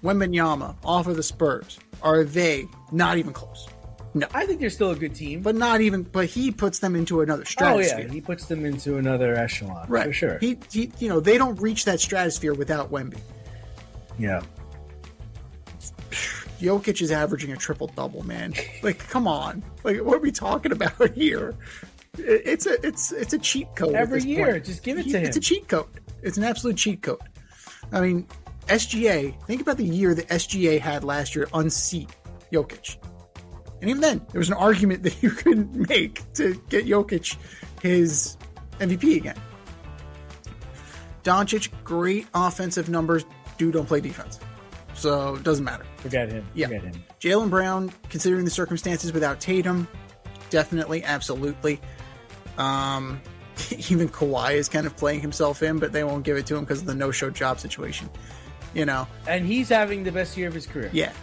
Wembanyama off of the Spurs, are they not even close? No. I think they're still a good team. But he puts them into another stratosphere. Oh yeah, he puts them into another echelon, right. For sure. He they don't reach that stratosphere without Wemby. Yeah. Jokic is averaging a triple-double, man. Like, come on. Like, what are we talking about here? It's a cheat code every year. Point. Just give it to him. It's a cheat code. It's an absolute cheat code. I mean, SGA, think about the year that SGA had last year unseat Jokic. And even then, there was an argument that you couldn't make to get Jokic his MVP again. Doncic, great offensive numbers. Dude don't play defense. So it doesn't matter. Forget him. Yeah. Forget him. Jaylen Brown, considering the circumstances without Tatum, definitely, absolutely. Even Kawhi is kind of playing himself in, but they won't give it to him because of the no-show job situation. You know? And he's having the best year of his career. Yeah.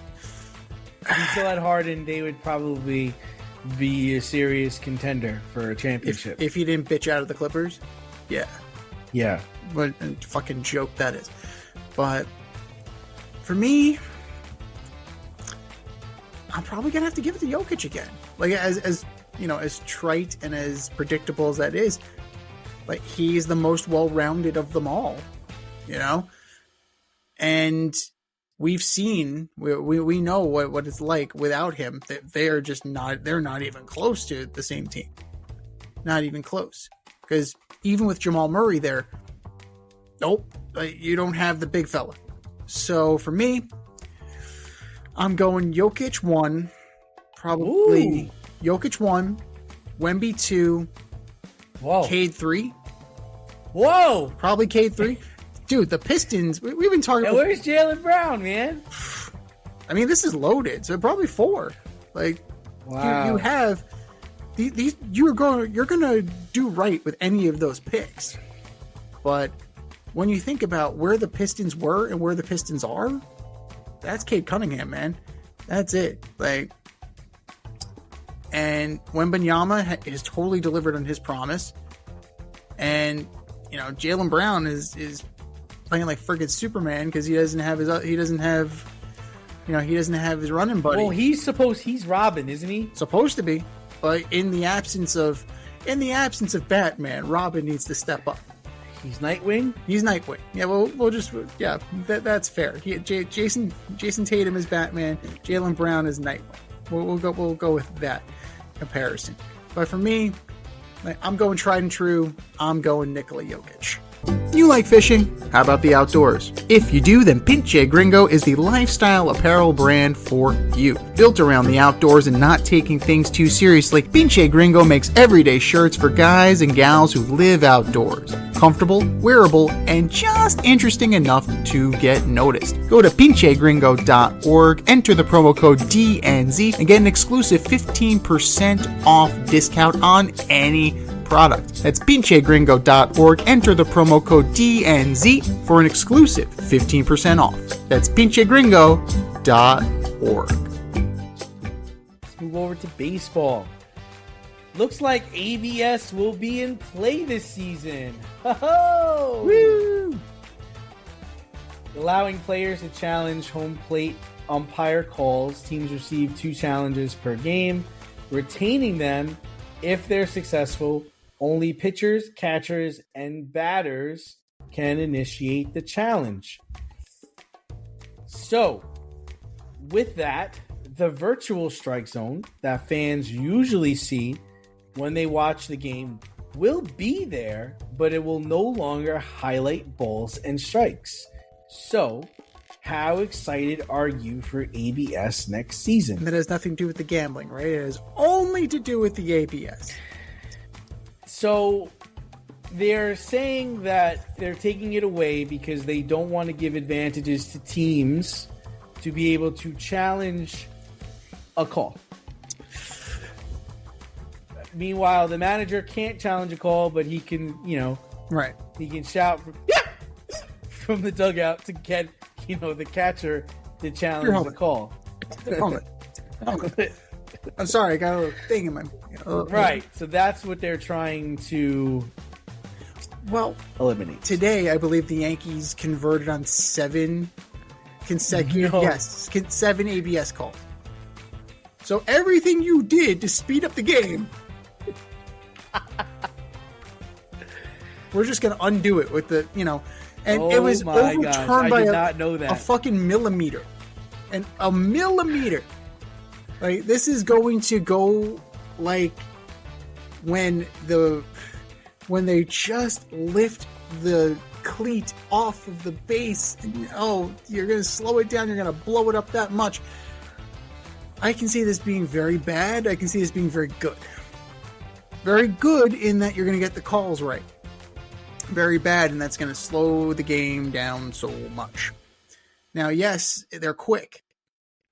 If he still had Harden, they would probably be a serious contender for a championship. If he didn't bitch out of the Clippers, yeah. Yeah. What a fucking joke that is. But for me, I'm probably going to have to give it to Jokic again. Like, as you know, as trite and as predictable as that is, like, he's the most well-rounded of them all, you know? And we've seen, we know what it's like without him, that they're not even close to the same team. Not even close. Because even with Jamal Murray there, nope, you don't have the big fella. So for me, I'm going Jokic 1, probably. Ooh. Jokic 1, Wemby 2, whoa, Cade 3. Whoa! Probably Cade 3. Dude, the Pistons, we've been talking about... Where's Jaylen Brown, man? I mean, this is loaded, so probably 4. Like, wow. You have... These you're gonna do right with any of those picks. But when you think about where the Pistons were and where the Pistons are, that's Cade Cunningham, man. That's it. Like, and Wembanyama has totally delivered on his promise. And, you know, Jaylen Brown is playing like friggin' Superman because he doesn't have his running buddy. Well, he's Robin, isn't he? Supposed to be. But in the absence of Batman, Robin needs to step up. He's Nightwing? He's Nightwing. Yeah, that's fair. Jason Tatum is Batman. Jaylen Brown is Nightwing. We'll go with that comparison. But for me, I'm going tried and true. I'm going Nikola Jokic. You like fishing? How about the outdoors? If you do, then Pinche Gringo is the lifestyle apparel brand for you. Built around the outdoors and not taking things too seriously, Pinche Gringo makes everyday shirts for guys and gals who live outdoors. Comfortable, wearable, and just interesting enough to get noticed. Go to pinchegringo.org, enter the promo code DNZ, and get an exclusive 15% off discount on any product. That's pinchegringo.org. Enter the promo code DNZ for an exclusive 15% off. That's pinchegringo.org. Let's move over to baseball. Looks like ABS will be in play this season. Ho-ho! Woo! Allowing players to challenge home plate umpire calls. Teams receive 2 challenges per game. Retaining them, if they're successful, only pitchers, catchers, and batters can initiate the challenge. So, with that, the virtual strike zone that fans usually see when they watch the game will be there, but it will no longer highlight balls and strikes. So, how excited are you for ABS next season? And that has nothing to do with the gambling, right? It has only to do with the ABS. So, they're saying that they're taking it away because they don't want to give advantages to teams to be able to challenge a call. Meanwhile, the manager can't challenge a call, but he can, Right. he can shout from the dugout to get, the catcher to challenge the call. Helmet. I'm sorry, I got a little thing in my... Right. So that's what they're trying to eliminate. Today, I believe the Yankees converted on 7 consecutive... No. Yes, 7 ABS calls. So everything you did to speed up the game... we're just going to undo it with the, And it was overturned by a fucking millimeter. And a millimeter. Like, this is going to go like when they just lift the cleat off of the base and you're going to slow it down, you're going to blow it up that much. I can see this being very bad. I can see this being very good. Very good in that you're going to get the calls right. Very bad, and that's going to slow the game down so much. Now, yes, they're quick.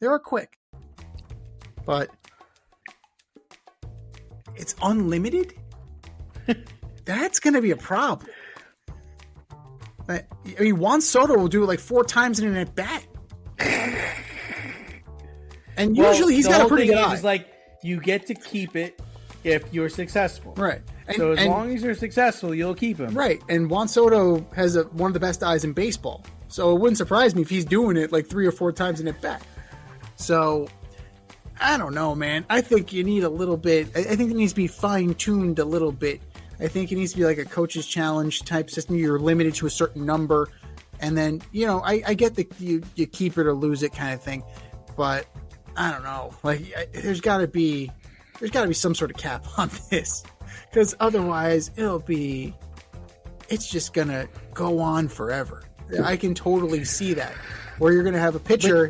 They are quick. But it's unlimited? That's going to be a problem. I mean, Juan Soto will do it like 4 times in an at-bat. And usually he's got a pretty good eye. It's like, you get to keep it if you're successful. Right. So as long as you're successful, you'll keep him. Right. And Juan Soto has one of the best eyes in baseball. So it wouldn't surprise me if he's doing it like 3 or 4 times in at bat. So I don't know, man. I think you need a little bit. I think it needs to be fine-tuned a little bit. I think it needs to be like a coach's challenge type system. You're limited to a certain number. And then, I get the you keep it or lose it kind of thing. But I don't know. Like, there's got to be some sort of cap on this. Because otherwise, it's just going to go on forever. I can totally see that. Where you're going to have a pitcher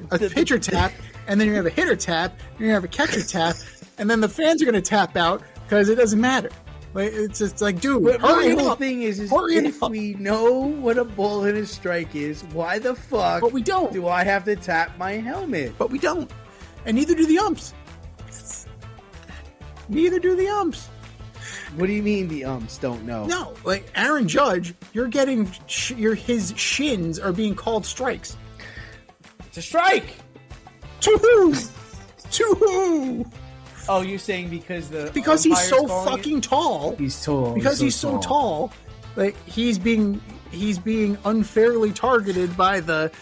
tap, and then you're going to have a hitter tap, and you're going to have a catcher tap, and then the fans are going to tap out because it doesn't matter. Like, it's just like, dude, hurry the up. thing is if we know what a ball and a strike is, why the fuck But we don't. do I have to tap my helmet? But we don't. And neither do the umps. Neither do the umps. What do you mean the umps don't know? No, like Aaron Judge, you're getting his shins are being called strikes. It's a strike. To who? To who? Oh, you're saying because he's so fucking tall. He's tall. Because he's so tall. Like he's being unfairly targeted by the.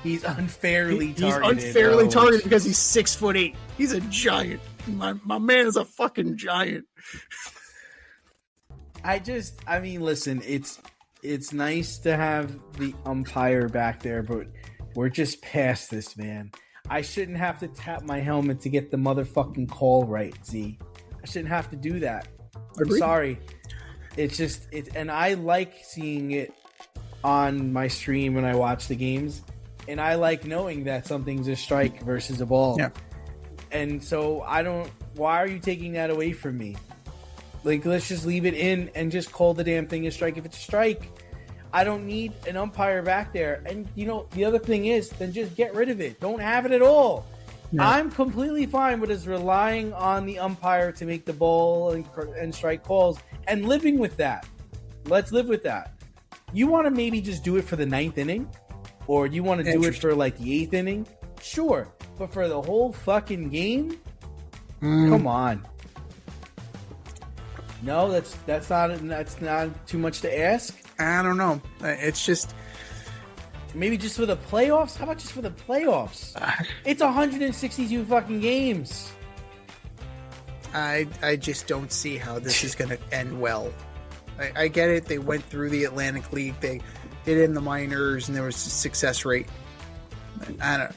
He's unfairly targeted. He's unfairly targeted because he's 6'8". He's a giant. My man is a fucking giant. I mean, listen, it's nice to have the umpire back there, but we're just past this, man. I shouldn't have to tap my helmet to get the motherfucking call right, Z. I shouldn't have to do that. I'm sorry. It's just, and I like seeing it on my stream when I watch the games, and I like knowing that something's a strike versus a ball. Yeah. And so why are you taking that away from me? Like, let's just leave it in and just call the damn thing a strike if it's a strike. I don't need an umpire back there. And, the other thing is, then just get rid of it. Don't have it at all. No. I'm completely fine with us relying on the umpire to make the ball and strike calls and living with that. Let's live with that. You want to maybe just do it for the 9th inning? Or you want to do it for, like, the 8th inning? Sure. But for the whole fucking game? Come on. No, that's not too much to ask. I don't know. It's just maybe just for the playoffs. How about just for the playoffs? It's 162 fucking games. I just don't see how this is going to end well. I get it. They went through the Atlantic League. They did it in the minors, and there was a success rate. I don't.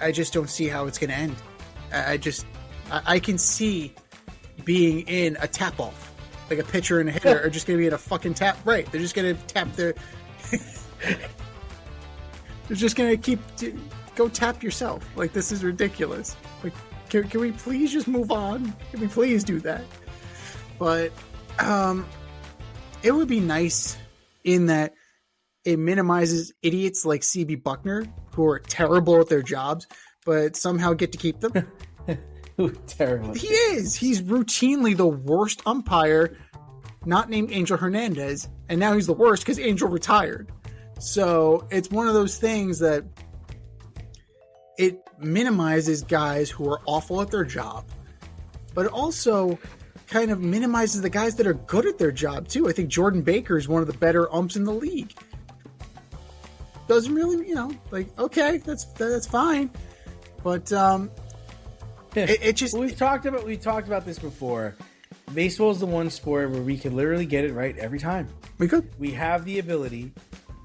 I just don't see how it's going to end. I can see being in a tap off, like a pitcher and a hitter are just going to be in a fucking tap. Right? They're just going to tap their. They're just going to go tap yourself. Like, this is ridiculous. Like, can we please just move on? Can we please do that? But it would be nice in that it minimizes idiots like CB Buckner, who are terrible at their jobs, but somehow get to keep them. Terrible. He is. He's routinely the worst umpire, not named Angel Hernandez, and now he's the worst because Angel retired. So it's one of those things that it minimizes guys who are awful at their job, but it also kind of minimizes the guys that are good at their job too. I think Jordan Baker is one of the better umps in the league. Doesn't really, like, okay, that's fine, but it just we've talked about this before. Baseball is the one sport where we can literally get it right every time. We could. We have the ability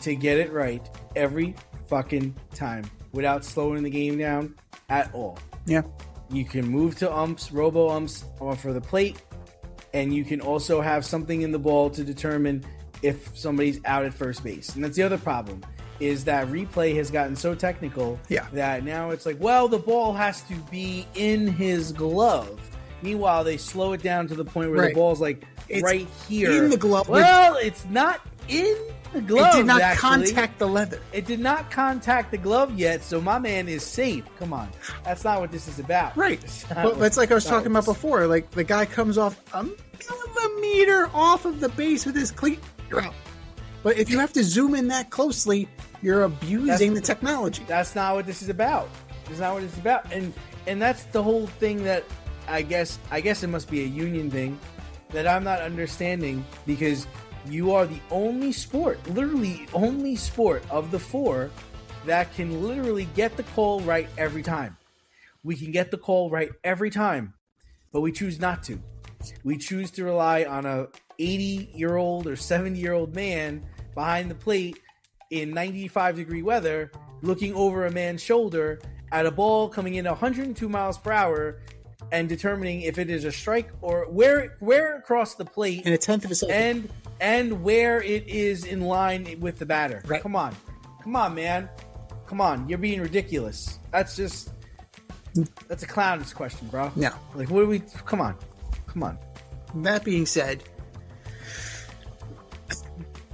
to get it right every fucking time without slowing the game down at all. Yeah. You can move to umps, robo umps for the plate, and you can also have something in the ball to determine if somebody's out at first base. And that's the other problem, is that replay has gotten so technical that now it's like, well, the ball has to be in his glove. Meanwhile, they slow it down to the point where the ball's like it's right here. In the glove. Well, it's not in the glove. It did not actually contact the leather. It did not contact the glove yet, so my man is safe. Come on. That's not what this is about. Right. But that's like I was talking about before. Like, the guy comes off a millimeter off of the base with his cleat. You're out. But if you have to zoom in that closely, you're abusing the technology. That's not what this is about. That's not what it's about. And that's the whole thing that I guess it must be a union thing that I'm not understanding, because you are the only sport, literally only sport of the four that can literally get the call right every time. We can get the call right every time, but we choose not to. We choose to rely on a 80-year-old or 70-year-old man behind the plate in 95-degree weather, looking over a man's shoulder at a ball coming in 102 miles per hour and determining if it is a strike or where across the plate in a tenth of a second, and where it is in line with the batter. Right. Come on, man. Come on, you're being ridiculous. That's a clown's question, bro. No. Like, what do we? Come on. That being said,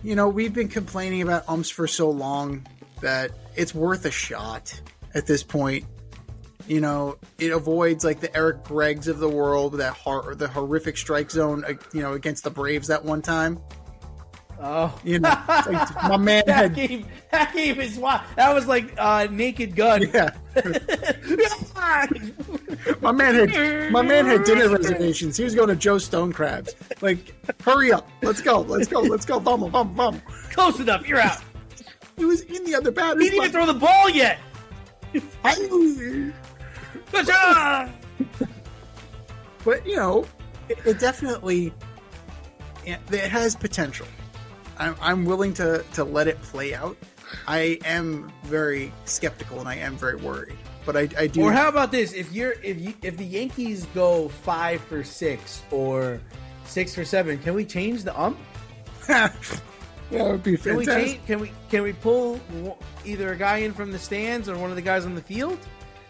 we've been complaining about umps for so long that it's worth a shot at this point. It avoids like the Eric Greggs of the world, the horrific strike zone, against the Braves that one time. Oh, like my man that game is wild. That was like Naked Gun. Yeah. my man had dinner reservations. He was going to Joe Stone Crabs. Like, hurry up, let's go, vamos. Close enough, you're out. He was in the other batter. He didn't even throw the ball yet. But it definitely it has potential. I'm willing to let it play out. I am very skeptical and I am very worried, but I do. Or how about this? If the Yankees go 5 for 6 or 6 for 7, can we change the ump? That would be fantastic. Can we pull either a guy in from the stands or one of the guys on the field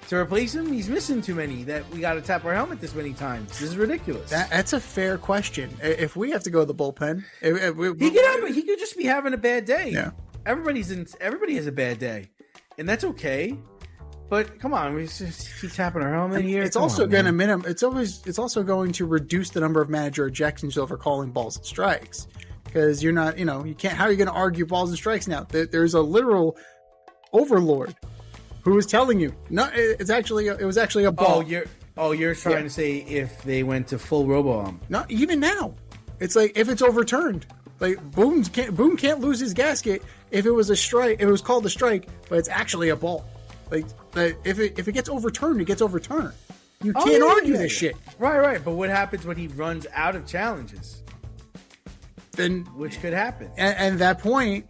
to replace him? He's missing too many that we got to tap our helmet this many times. This is ridiculous. That's a fair question. If we have to go to the bullpen, he could just be having a bad day. Yeah, everybody has a bad day, and that's okay. But come on, we just keep tapping our helmet here. It's also going to It's also going to reduce the number of manager ejections over calling balls and strikes. Because you're not, you can't. How are you going to argue balls and strikes now? There's a literal overlord who is telling you, no, it was actually a ball. You're trying to say if they went to full robo-ump. Not even now. It's like if it's overturned, like Boone can't lose his gasket if it was a strike. If it was called a strike, but it's actually a ball. Like if it gets overturned, it gets overturned. You can't argue this shit. Right. But what happens when he runs out of challenges? Then, which could happen. And at that point,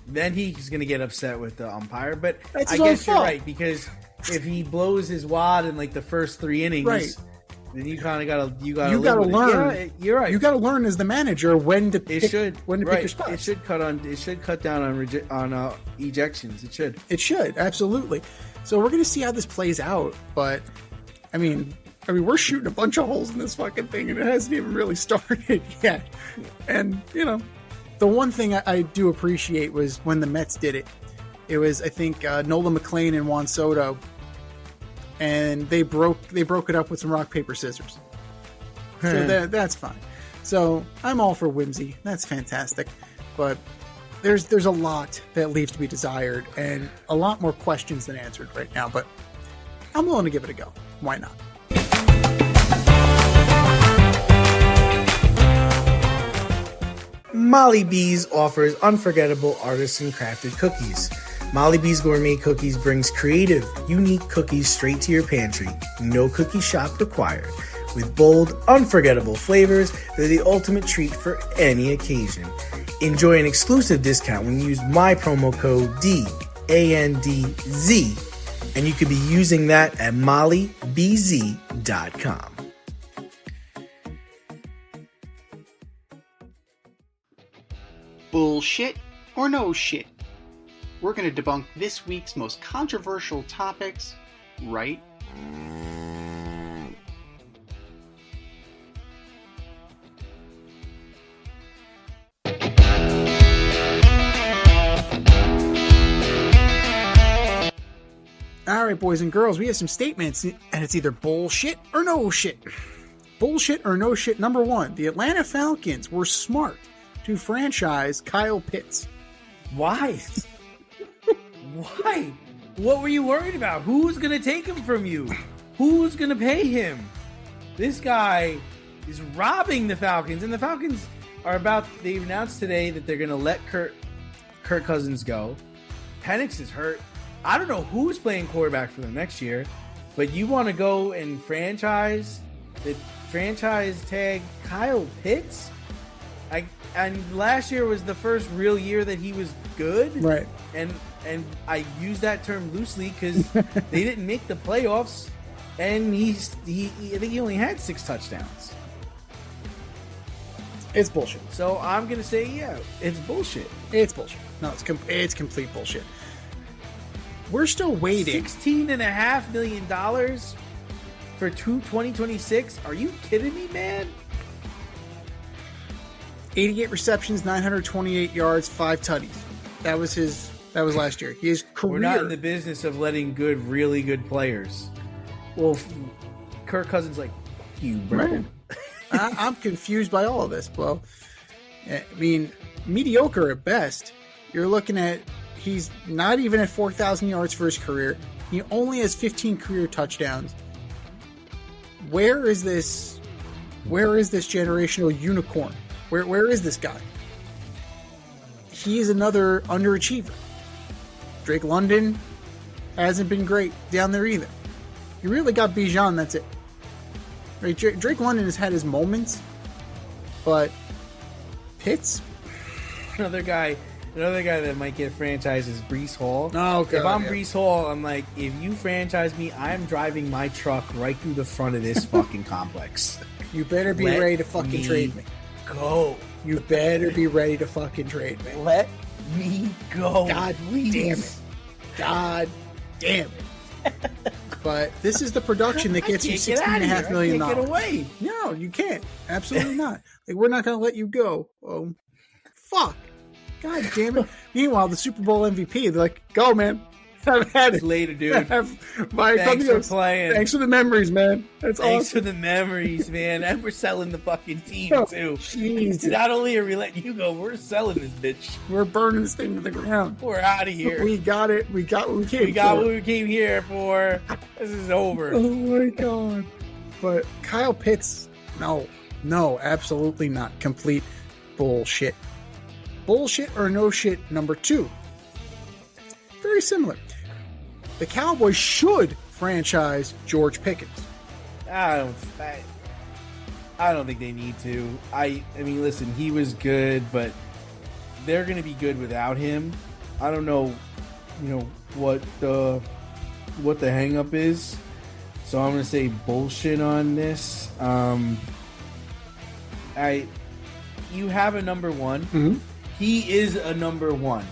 then he's going to get upset with the umpire. But That's I his own guess you're fault. right, because if he blows his wad in like the first 3 innings, Right. then you kind of gotta You gotta live with learn. it. Yeah, you're right. You got to learn as the manager when to it pick, should when to right. pick your spots. It should cut down on ejections. It should. It should, absolutely. So we're going to see how this plays out. But I mean, we're shooting a bunch of holes in this fucking thing, and it hasn't even really started yet. And the one thing I do appreciate was when the Mets did it. It was, I think, Nola McLean and Juan Soto, and they broke it up with some rock paper scissors. So that's fine. So I'm all for whimsy. That's fantastic. But there's a lot that leaves to be desired, and a lot more questions than answered right now. But I'm willing to give it a go. Why not? Molly B's offers unforgettable artisan crafted cookies. Molly B's Gourmet Cookies brings creative, unique cookies straight to your pantry. No cookie shop required. With bold, unforgettable flavors, they're the ultimate treat for any occasion. Enjoy an exclusive discount when you use my promo code DANDZ, and you could be using that at mollybz.com. Bullshit or no shit? We're going to debunk this week's most controversial topics right All right, boys and girls, we have some statements, and it's either bullshit or no shit. Bullshit or no shit. Number 1, the Atlanta Falcons were smart to franchise Kyle Pitts. Why? Why? What were you worried about? Who's going to take him from you? Who's going to pay him? This guy is robbing the Falcons, and the Falcons are they announced today that they're going to let Kirk Cousins go. Penix is hurt. I don't know who's playing quarterback for them next year, but you want to go and franchise tag Kyle Pitts? And last year was the first real year that he was good. Right. And I use that term loosely because they didn't make the playoffs, and I think he only had 6 touchdowns. It's bullshit. So I'm gonna say, yeah, it's bullshit. It's bullshit. No, it's complete bullshit. We're still waiting. $16.5 million for 2026? Are you kidding me, man? 88 receptions, 928 yards, 5 tutties. That was last year. His career. We're not in the business of letting really good players. Well, Kirk Cousins, like, you, bro. Right. I'm confused by all of this. Well, I mean, mediocre at best. You're looking at, he's not even at 4,000 yards for his career. He only has 15 career touchdowns. Where is this generational unicorn? Where is this guy? He is another underachiever. Drake London hasn't been great down there either. You really got Bijan, that's it. Right, Drake London has had his moments, but Pitts? Another guy that might get franchised is Breece Hall. Oh, God, if I'm yeah. Breece Hall, I'm like, if you franchise me, I'm driving my truck right through the front of this fucking complex. You better be Let ready to fucking trade me. Go. You better be ready to fucking trade me. Let me go. God please. damn it. God damn it. But this is the production that gets you $16.5 million. I can't get away. No, you can't. Absolutely not. Like, we're not going to let you go. Oh, fuck. God damn it. Meanwhile, the Super Bowl MVP, they're like, go, man. I've had it. Later, dude. Thanks for playing. Thanks for the memories, man. That's Thanks awesome. for the memories, man. And we're selling the fucking team, Oh, too. Jesus. Not only are we letting you go, we're selling this bitch. We're burning this thing to the ground. We're out of here. We got it. We got what we came We got for. what we came here for. This is over. Oh my god. But Kyle Pitts, no, absolutely not. Complete bullshit. Bullshit or no shit number 2. Very similar. The Cowboys should franchise George Pickens. I don't think they need to. I mean, listen, he was good, but they're going to be good without him. I don't know, what the hang up is. So I'm gonna say bullshit on this. You have a number one. Mm-hmm. He is a number one,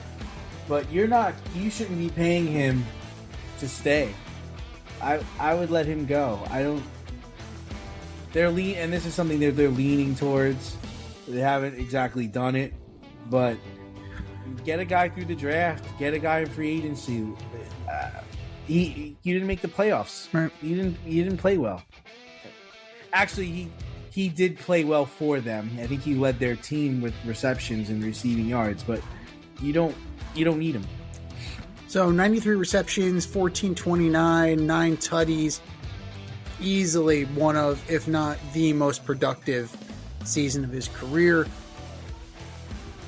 but you shouldn't be paying him to stay. I would let him go. And this is something that they're leaning towards. They haven't exactly done it, but get a guy through the draft, get a guy in free agency. He didn't make the playoffs. Right. He didn't play well. Actually, he did play well for them. I think he led their team with receptions and receiving yards, but you don't need him. So 93 receptions, 1429, 9 tutties. Easily one of, if not the most productive season of his career.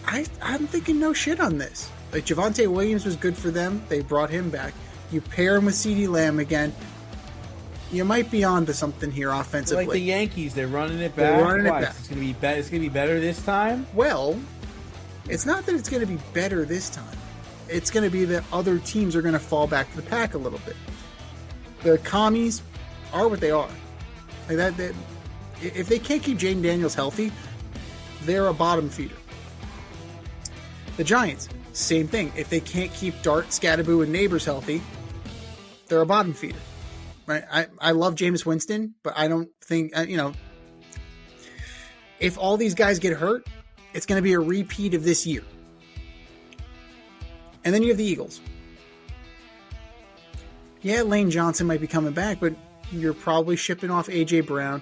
I'm thinking no shit on this. Like, Javonte Williams was good for them. They brought him back. You pair him with CeeDee Lamb again. You might be on to something here offensively. Like the Yankees, they're running it back. It's gonna be better. It's gonna be better this time. Well, it's not that it's going to be better this time. It's going to be that other teams are going to fall back to the pack a little bit. The commies are what they are. Like that, if they can't keep Jaden Daniels healthy, they're a bottom feeder. The Giants, same thing. If they can't keep Dart, Scatterboo, and Neighbors healthy, they're a bottom feeder. Right? I love Jameis Winston, but I don't think, if all these guys get hurt, it's going to be a repeat of this year. And then you have the Eagles. Yeah, Lane Johnson might be coming back, but you're probably shipping off A.J. Brown.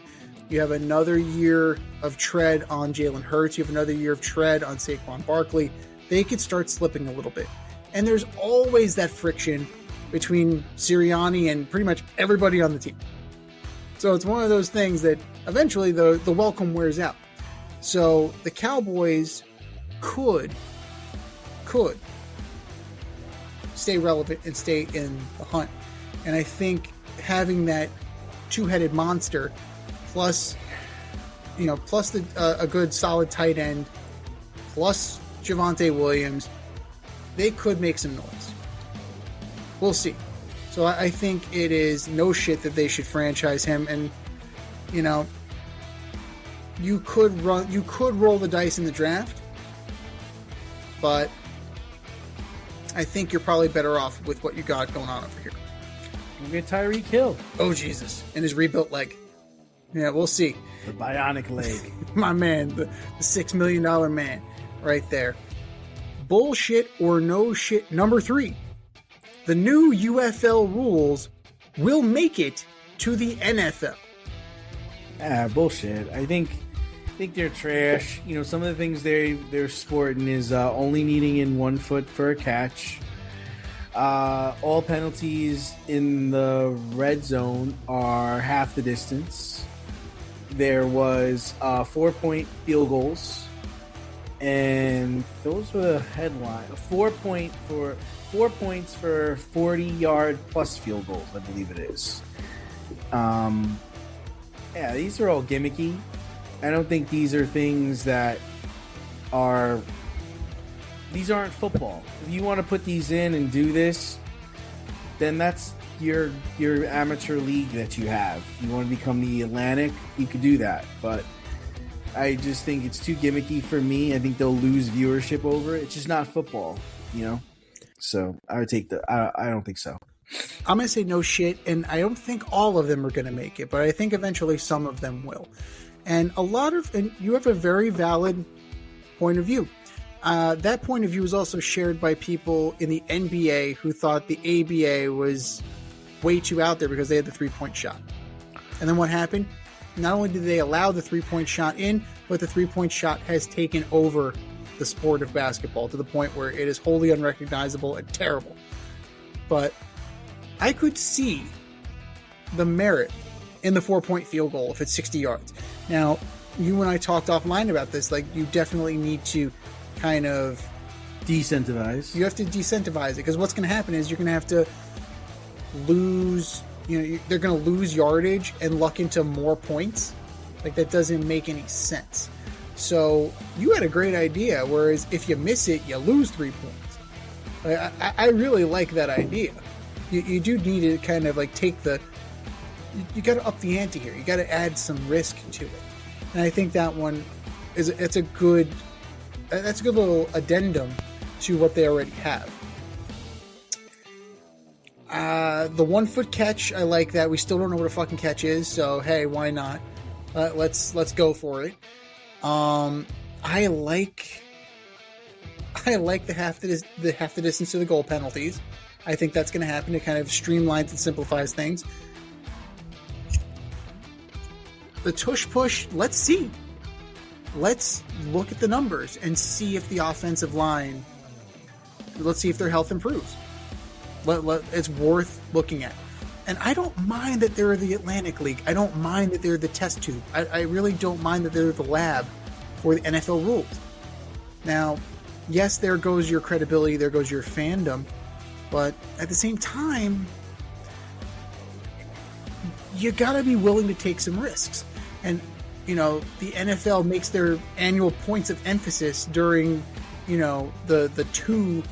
You have another year of tread on Jalen Hurts. You have another year of tread on Saquon Barkley. They could start slipping a little bit. And there's always that friction between Sirianni and pretty much everybody on the team. So it's one of those things that eventually the welcome wears out. So the Cowboys could stay relevant and stay in the hunt. And I think having that two-headed monster plus a good solid tight end plus Javonte Williams, they could make some noise. We'll see. So I think it is no shit that they should franchise him, and you could roll the dice in the draft, but I think you're probably better off with what you got going on over here. We'll get Tyreek Hill. Oh, Jesus. And his rebuilt leg. Yeah, we'll see. The bionic leg. My man, the $6 million man right there. Bullshit or no shit number 3. The new UFL rules will make it to the NFL. Bullshit. I think they're trash. Some of the things they're sporting is only needing in 1 foot for a catch. All penalties in the red zone are half the distance. There was 4-point field goals, and those were the headline. 4 points for 40-yard plus field goals, I believe it is. These are all gimmicky. I don't think these are things that are. These aren't football. If you want to put these in and do this, then that's your amateur league that you have. You want to become the Atlantic, you could do that. But I just think it's too gimmicky for me. I think they'll lose viewership over it. It's just not football, So I would take I don't think so. I'm going to say no shit, and I don't think all of them are going to make it, but I think eventually some of them will. And you have a very valid point of view. That point of view was also shared by people in the NBA who thought the ABA was way too out there because they had the 3-point shot. And then what happened? Not only did they allow the 3-point shot in, but the 3-point shot has taken over the sport of basketball to the point where it is wholly unrecognizable and terrible. But I could see the merit in the 4-point field goal if it's 60 yards. Now, you and I talked offline about this. Like, you definitely need to kind of decentivize. You have to decentivize it, because what's going to happen is you're going to have to lose. They're going to lose yardage and luck into more points. Like, that doesn't make any sense. So you had a great idea. Whereas if you miss it, you lose 3 points. I really like that idea. You do need to kind of like take the. You got to up the ante here. You got to add some risk to it, and I think that one that's a good little addendum to what they already have. The 1 foot catch, I like that. We still don't know what a fucking catch is, so hey, why not? Let's go for it. I like the half the distance to the goal penalties. I think that's going to happen. It kind of streamlines and simplifies things. The tush push, let's see. Let's look at the numbers and see if the offensive line, let's see if their health improves. It's worth looking at. And I don't mind that they're the Atlantic League. I don't mind that they're the test tube. I really don't mind that they're the lab for the NFL rules. Now, yes, there goes your credibility, there goes your fandom, but at the same time, you gotta be willing to take some risks. And, you know, the NFL makes their annual points of emphasis during, you know, the 2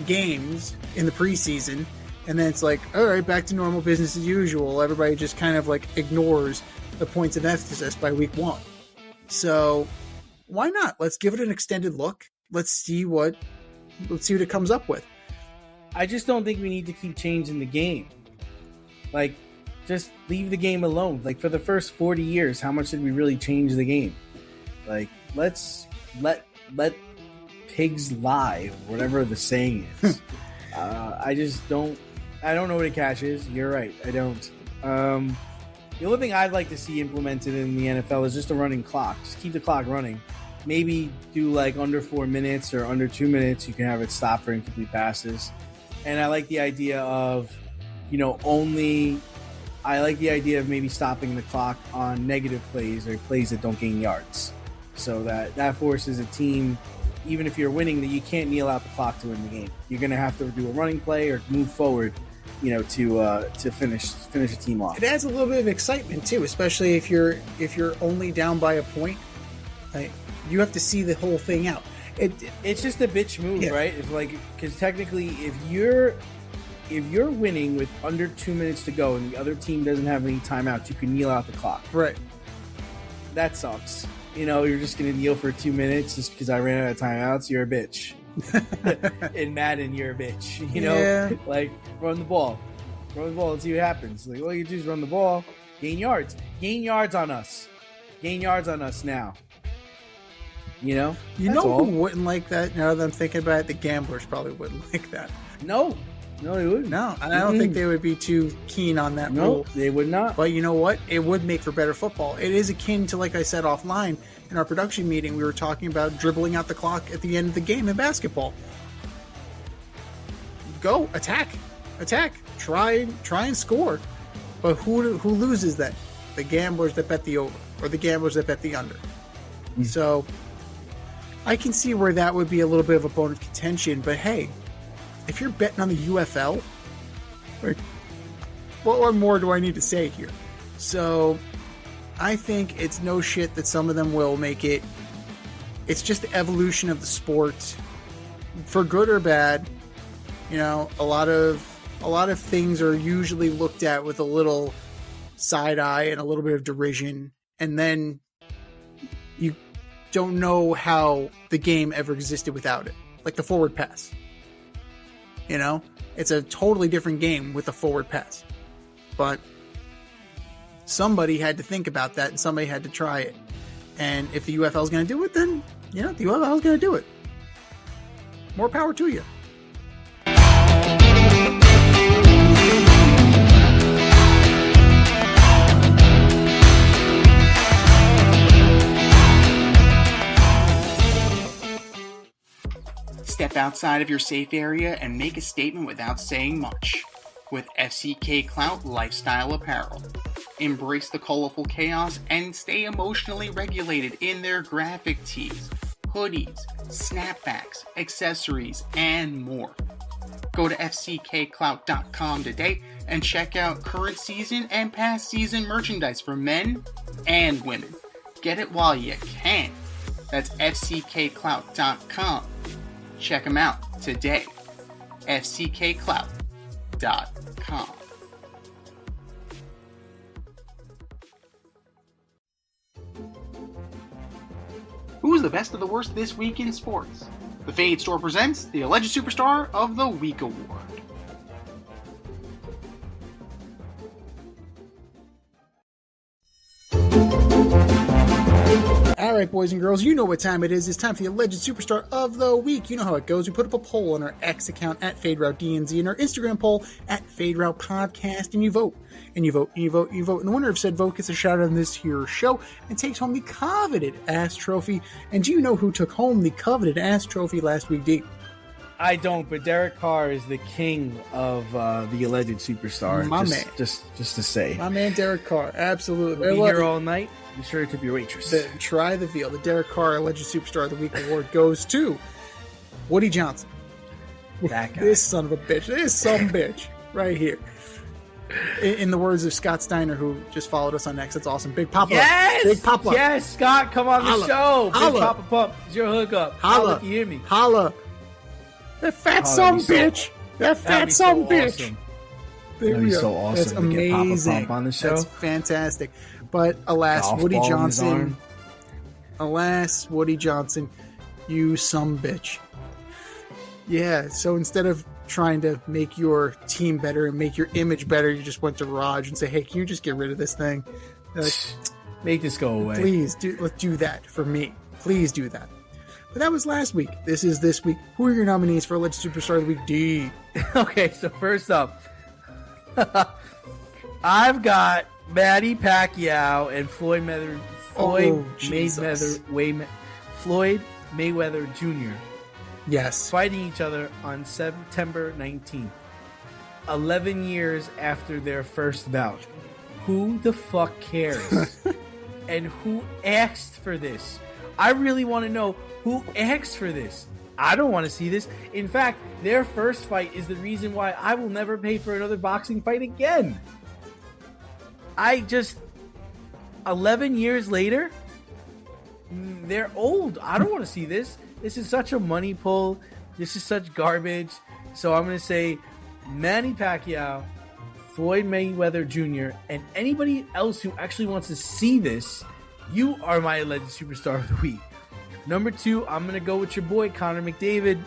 games in the preseason, and then it's like, all right, back to normal business as usual. Everybody just kind of like ignores the points of emphasis by week 1. So why not? Let's give it an extended look. Let's see what it comes up with. I just don't think we need to keep changing the game. Like, just leave the game alone. Like, for the first 40 years, how much did we really change the game? Like, let's let pigs lie, whatever the saying is. I don't know what a catch is. You're right. I don't. The only thing I'd like to see implemented in the NFL is just a running clock. Just keep the clock running. Maybe do like under 4 minutes or under 2 minutes. You can have it stop for incomplete passes. And I like the idea of, you know, I like the idea of maybe stopping the clock on negative plays or plays that don't gain yards. So that forces a team, even if you're winning, that you can't kneel out the clock to win the game. You're going to have to do a running play or move forward, you know, to finish a team off. It adds a little bit of excitement too, especially if you're only down by a point. Like, you have to see the whole thing out. It's just a bitch move, yeah. Right? It's like, because technically, if you're winning with under 2 minutes to go and the other team doesn't have any timeouts, you can kneel out the clock. Right. That sucks. You know, you're just going to kneel for 2 minutes just because I ran out of timeouts. You're a bitch. In Madden, you're a bitch. You know, yeah. Like, run the ball. Let's see what happens. Like, all you do is run the ball, gain yards. Gain yards on us now. You know? You know who wouldn't like that? Now that I'm thinking about it, the gamblers probably wouldn't like that. No, they wouldn't. No, I don't think they would be too keen on that rule. They would not. But you know what? It would make for better football. It is akin to, like I said offline, in our production meeting, we were talking about dribbling out the clock at the end of the game in basketball. Go, attack. Try and score. But who loses then? The gamblers that bet the over or the gamblers that bet the under. Mm. So I can see where that would be a little bit of a bone of contention, but hey, if you're betting on the UFL, what more do I need to say here? So I think it's no shit that some of them will make it. It's just the evolution of the sport, for good or bad. You know, a lot of things are usually looked at with a little side eye and a little bit of derision, and then you don't know how the game ever existed without it. Like the forward pass. You know, it's a totally different game with a forward pass. But somebody had to think about that and somebody had to try it. And if the UFL is going to do it, then, you know, the UFL is going to do it. More power to you. Step outside of your safe area and make a statement without saying much with FCK Clout Lifestyle Apparel. Embrace the colorful chaos and stay emotionally regulated in their graphic tees, hoodies, snapbacks, accessories, and more. Go to fckclout.com today and check out current season and past season merchandise for men and women. Get it while you can. That's fckclout.com. Check them out today. fckclout.com. Who's the best of the worst this week in sports? The Fade Store presents the Alleged Superstar of the Week Award. Alright, boys and girls, you know what time it is. It's time for the Alleged Superstar of the Week. You know how it goes. We put up a poll on our X account at FadeRouteDNZ and our Instagram poll at FadeRoutePodcast, and you vote. And you vote, and you vote, and you vote. And the winner of said vote gets a shout out on this here show and takes home the coveted ass trophy. And do you know who took home the coveted ass trophy last week, D? I don't, but Derek Carr is the king of the alleged superstar. My man. Just to say. My man Derek Carr, absolutely. We'll be here all night. Be sure to tip your waitress. Try the veal. The Derek Carr Alleged Superstar of the Week award goes to Woody Johnson. That guy. This son of a bitch. This some bitch right here. In the words of Scott Steiner, who just followed us on X, that's awesome. Big Papa. Yes! Big Papa. Yes, Scott, come on the Holla. show. Holla. Big Papa Pump is your hookup. Holla. If you hear me. Holla. That fat Oh, son that'd be so- bitch. That That'd fat be son so bitch. awesome. There That'd we be go. so awesome That's to get Papa amazing. Pump on the show. That's fantastic. But alas, Golf Woody ball in his Johnson. arm. Alas, Woody Johnson, you some bitch. Yeah, so instead of trying to make your team better and make your image better, you just went to Raj and say, hey, can you just get rid of this thing? Like, Make this go away. please, let's do that for me. Please do that. But that was last week. This is this week. Who are your nominees for Alleged Superstar of the Week, D? Okay, so first up, I've got Manny Pacquiao and Floyd Mayweather Jr. Yes. fighting each other on September 19th, 11 years after their first bout. Who the fuck cares? And who asked for this? I really want to know who asked for this. I don't want to see this. In fact, their first fight is the reason why I will never pay for another boxing fight again. 11 years later, they're old. I don't want to see this. This is such a money pull. This is such garbage. So I'm going to say Manny Pacquiao, Floyd Mayweather Jr., and anybody else who actually wants to see this, you are my alleged superstar of the week. Number 2, I'm going to go with your boy, Connor McDavid.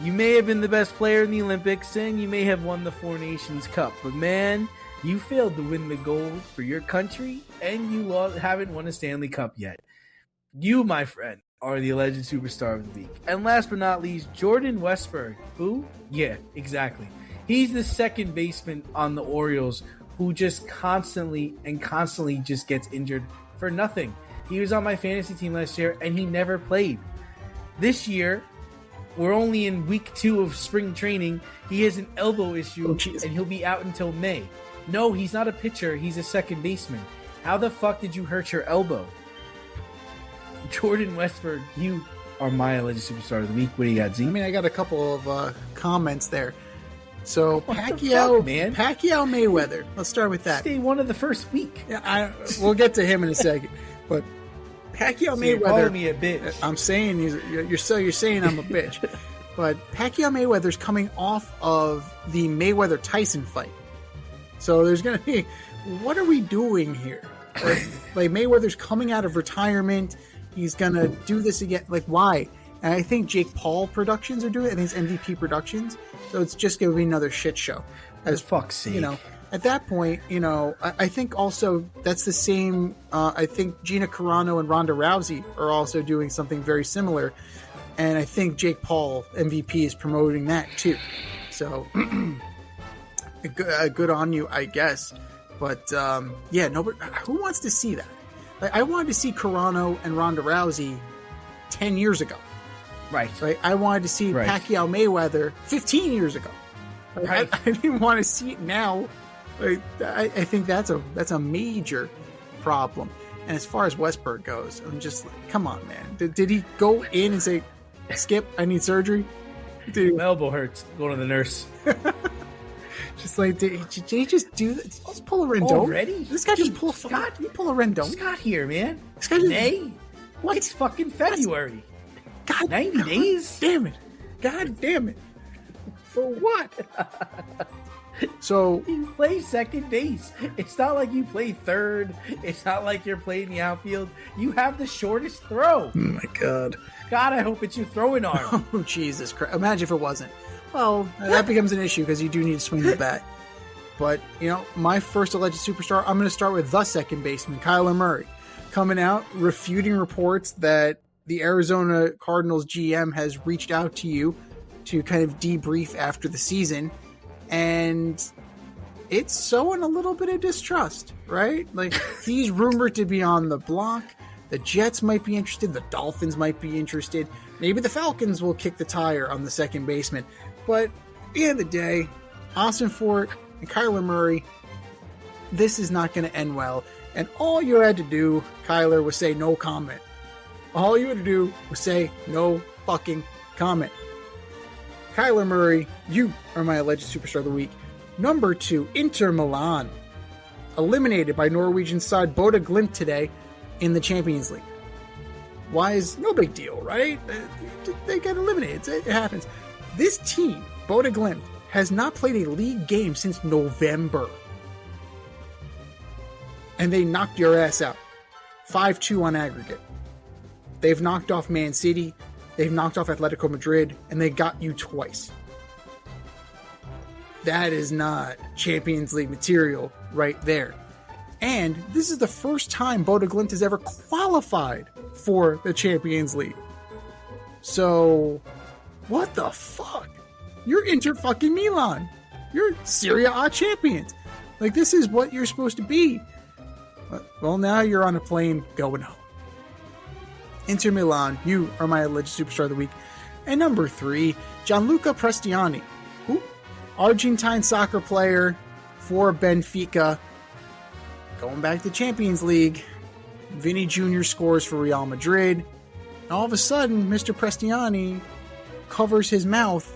You may have been the best player in the Olympics, and you may have won the Four Nations Cup, but man, you failed to win the gold for your country, and you haven't won a Stanley Cup yet. You, my friend, are the alleged superstar of the week. And last but not least, Jordan Westberg. Who? Yeah, exactly. He's the second baseman on the Orioles who just constantly just gets injured for nothing. He was on my fantasy team last year, and he never played. This year, we're only in week 2 of spring training. He has an elbow issue, and he'll be out until May. No, he's not a pitcher. He's a second baseman. How the fuck did you hurt your elbow? Jordan Westberg, you are my alleged superstar of the week. What do you got, Z? I mean, I got a couple of comments there. So Pacquiao, man. Pacquiao Mayweather. Let's start with that. Day 1 of the first week. Yeah, we'll get to him in a second. But Pacquiao So you're Mayweather. calling me a bitch. I'm saying you're saying I'm a bitch. But Pacquiao Mayweather's coming off of the Mayweather Tyson fight. So there's gonna be, what are we doing here? Like Mayweather's coming out of retirement. He's gonna do this again. Like, why? And I think Jake Paul Productions are doing it. I think it's MVP Productions. So it's just gonna be another shit show. As fuck's sake. You know, at that point, I think also that's the same. I think Gina Carano and Ronda Rousey are also doing something very similar. And I think Jake Paul, MVP, is promoting that too. So good on you, I guess. But yeah, nobody. Who wants to see that? Like, I wanted to see Carano and Ronda Rousey 10 years ago. Right. I wanted to see Pacquiao Mayweather 15 years ago. Right. I didn't want to see it now. I think that's a major problem. And as far as Westberg goes, I'm just like, come on, man. Did he go in and say, Skip, I need surgery? My elbow hurts. Go to the nurse. Just like, did he just do that? Did he just pull a Rendon? Already? This guy just pull Scott, you pull a Rendon? Scott here, man. This guy just, May? What? It's fucking February. God, 90 days? Damn it. God damn it. For what? So you play second base. It's not like you play third. It's not like you're playing the outfield. You have the shortest throw. oh my God. God, I hope it's your throwing arm. Oh, Jesus Christ. Imagine if it wasn't. Well, that becomes an issue because you do need to swing the bat. But, my first alleged superstar, I'm going to start with the second baseman, Kyler Murray, coming out, refuting reports that the Arizona Cardinals GM has reached out to you to kind of debrief after the season. And it's sowing a little bit of distrust, right? Like, he's rumored to be on the block. The Jets might be interested. The Dolphins might be interested. Maybe the Falcons will kick the tire on the second baseman. But at the end of the day, Austin Fort and Kyler Murray, this is not going to end well. And all you had to do, Kyler, was say no comment. All you had to do was say no fucking comment. Kyler Murray, you are my alleged superstar of the week. Number 2, Inter Milan. Eliminated by Norwegian side Boda Glimt today in the Champions League. Why is no big deal, right? They get eliminated. It happens. This team, Boda Glimt, has not played a league game since November. And they knocked your ass out. 5-2 on aggregate. They've knocked off Man City. They've knocked off Atletico Madrid, and they got you twice. That is not Champions League material right there. And this is the first time Boda Glimt has ever qualified for the Champions League. So, what the fuck? You're Inter fucking Milan. You're Serie A champions. Like, this is what you're supposed to be. Well, now you're on a plane going home. Inter Milan, you are my alleged superstar of the week. And number 3, Gianluca Prestiani, Argentine soccer player for Benfica. Going back to Champions League, Vinny Jr. scores for Real Madrid. And all of a sudden, Mr. Prestiani covers his mouth.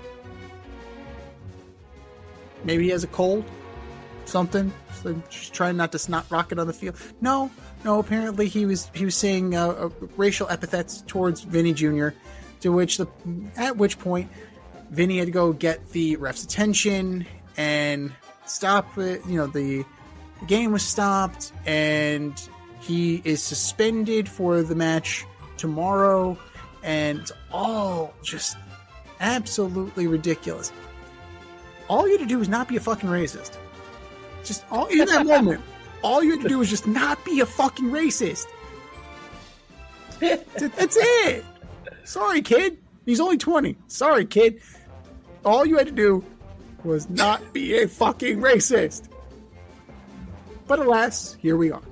Maybe he has a cold, something. So just trying not to snot rocket on the field. No. Apparently he was saying racial epithets towards Vinny Jr. At which point Vinny had to go get the ref's attention and stop it. The game was stopped, and he is suspended for the match tomorrow, and it's all just absolutely ridiculous. All you had to do was not be a fucking racist. Just in that moment, all you had to do was just not be a fucking racist. That's it. Sorry, kid. He's only 20. Sorry, kid. All you had to do was not be a fucking racist. But alas, here we are.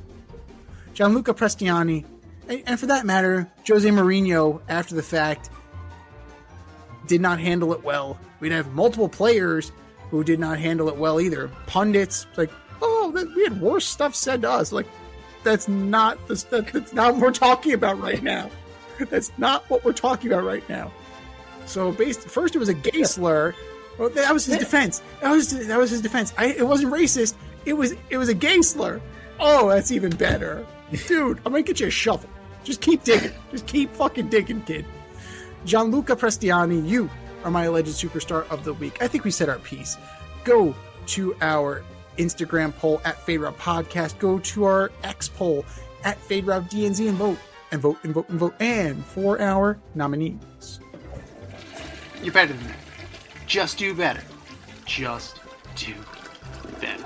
Gianluca Prestiani, and for that matter, Jose Mourinho, after the fact, did not handle it well. We'd have multiple players who did not handle it well either. Pundits, like, we had worse stuff said to us. Like, that's not what we're talking about right now. That's not what we're talking about right now. So, first it was a gay slur. Well, that was his defense. That was his defense. It wasn't racist. It was a gay slur. Oh, that's even better. Dude, I'm gonna get you a shovel. Just keep digging. Just keep fucking digging, kid. Gianluca Prestiani, you are my alleged superstar of the week. I think we said our piece. Go to our Instagram poll at Fade Route Podcast. Go to our X poll at Fade Route DNZ and vote. And vote, and vote, and vote. And for our nominees. You're better than that. Just do better. Just do better.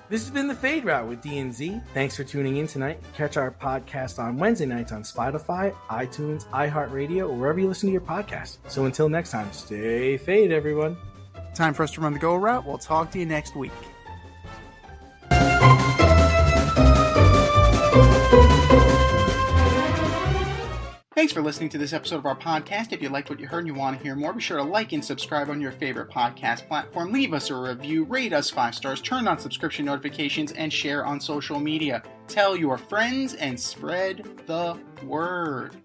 This has been the Fade Route with DNZ. Thanks for tuning in tonight. Catch our podcast on Wednesday nights on Spotify, iTunes, iHeartRadio, or wherever you listen to your podcast. So until next time, stay fade, everyone. Time for us to run the go route. We'll talk to you next week. Thanks for listening to this episode of our podcast. If you liked what you heard and you want to hear more, be sure to like and subscribe on your favorite podcast platform. Leave us a review, rate us 5 stars, turn on subscription notifications, and share on social media. Tell your friends and spread the word.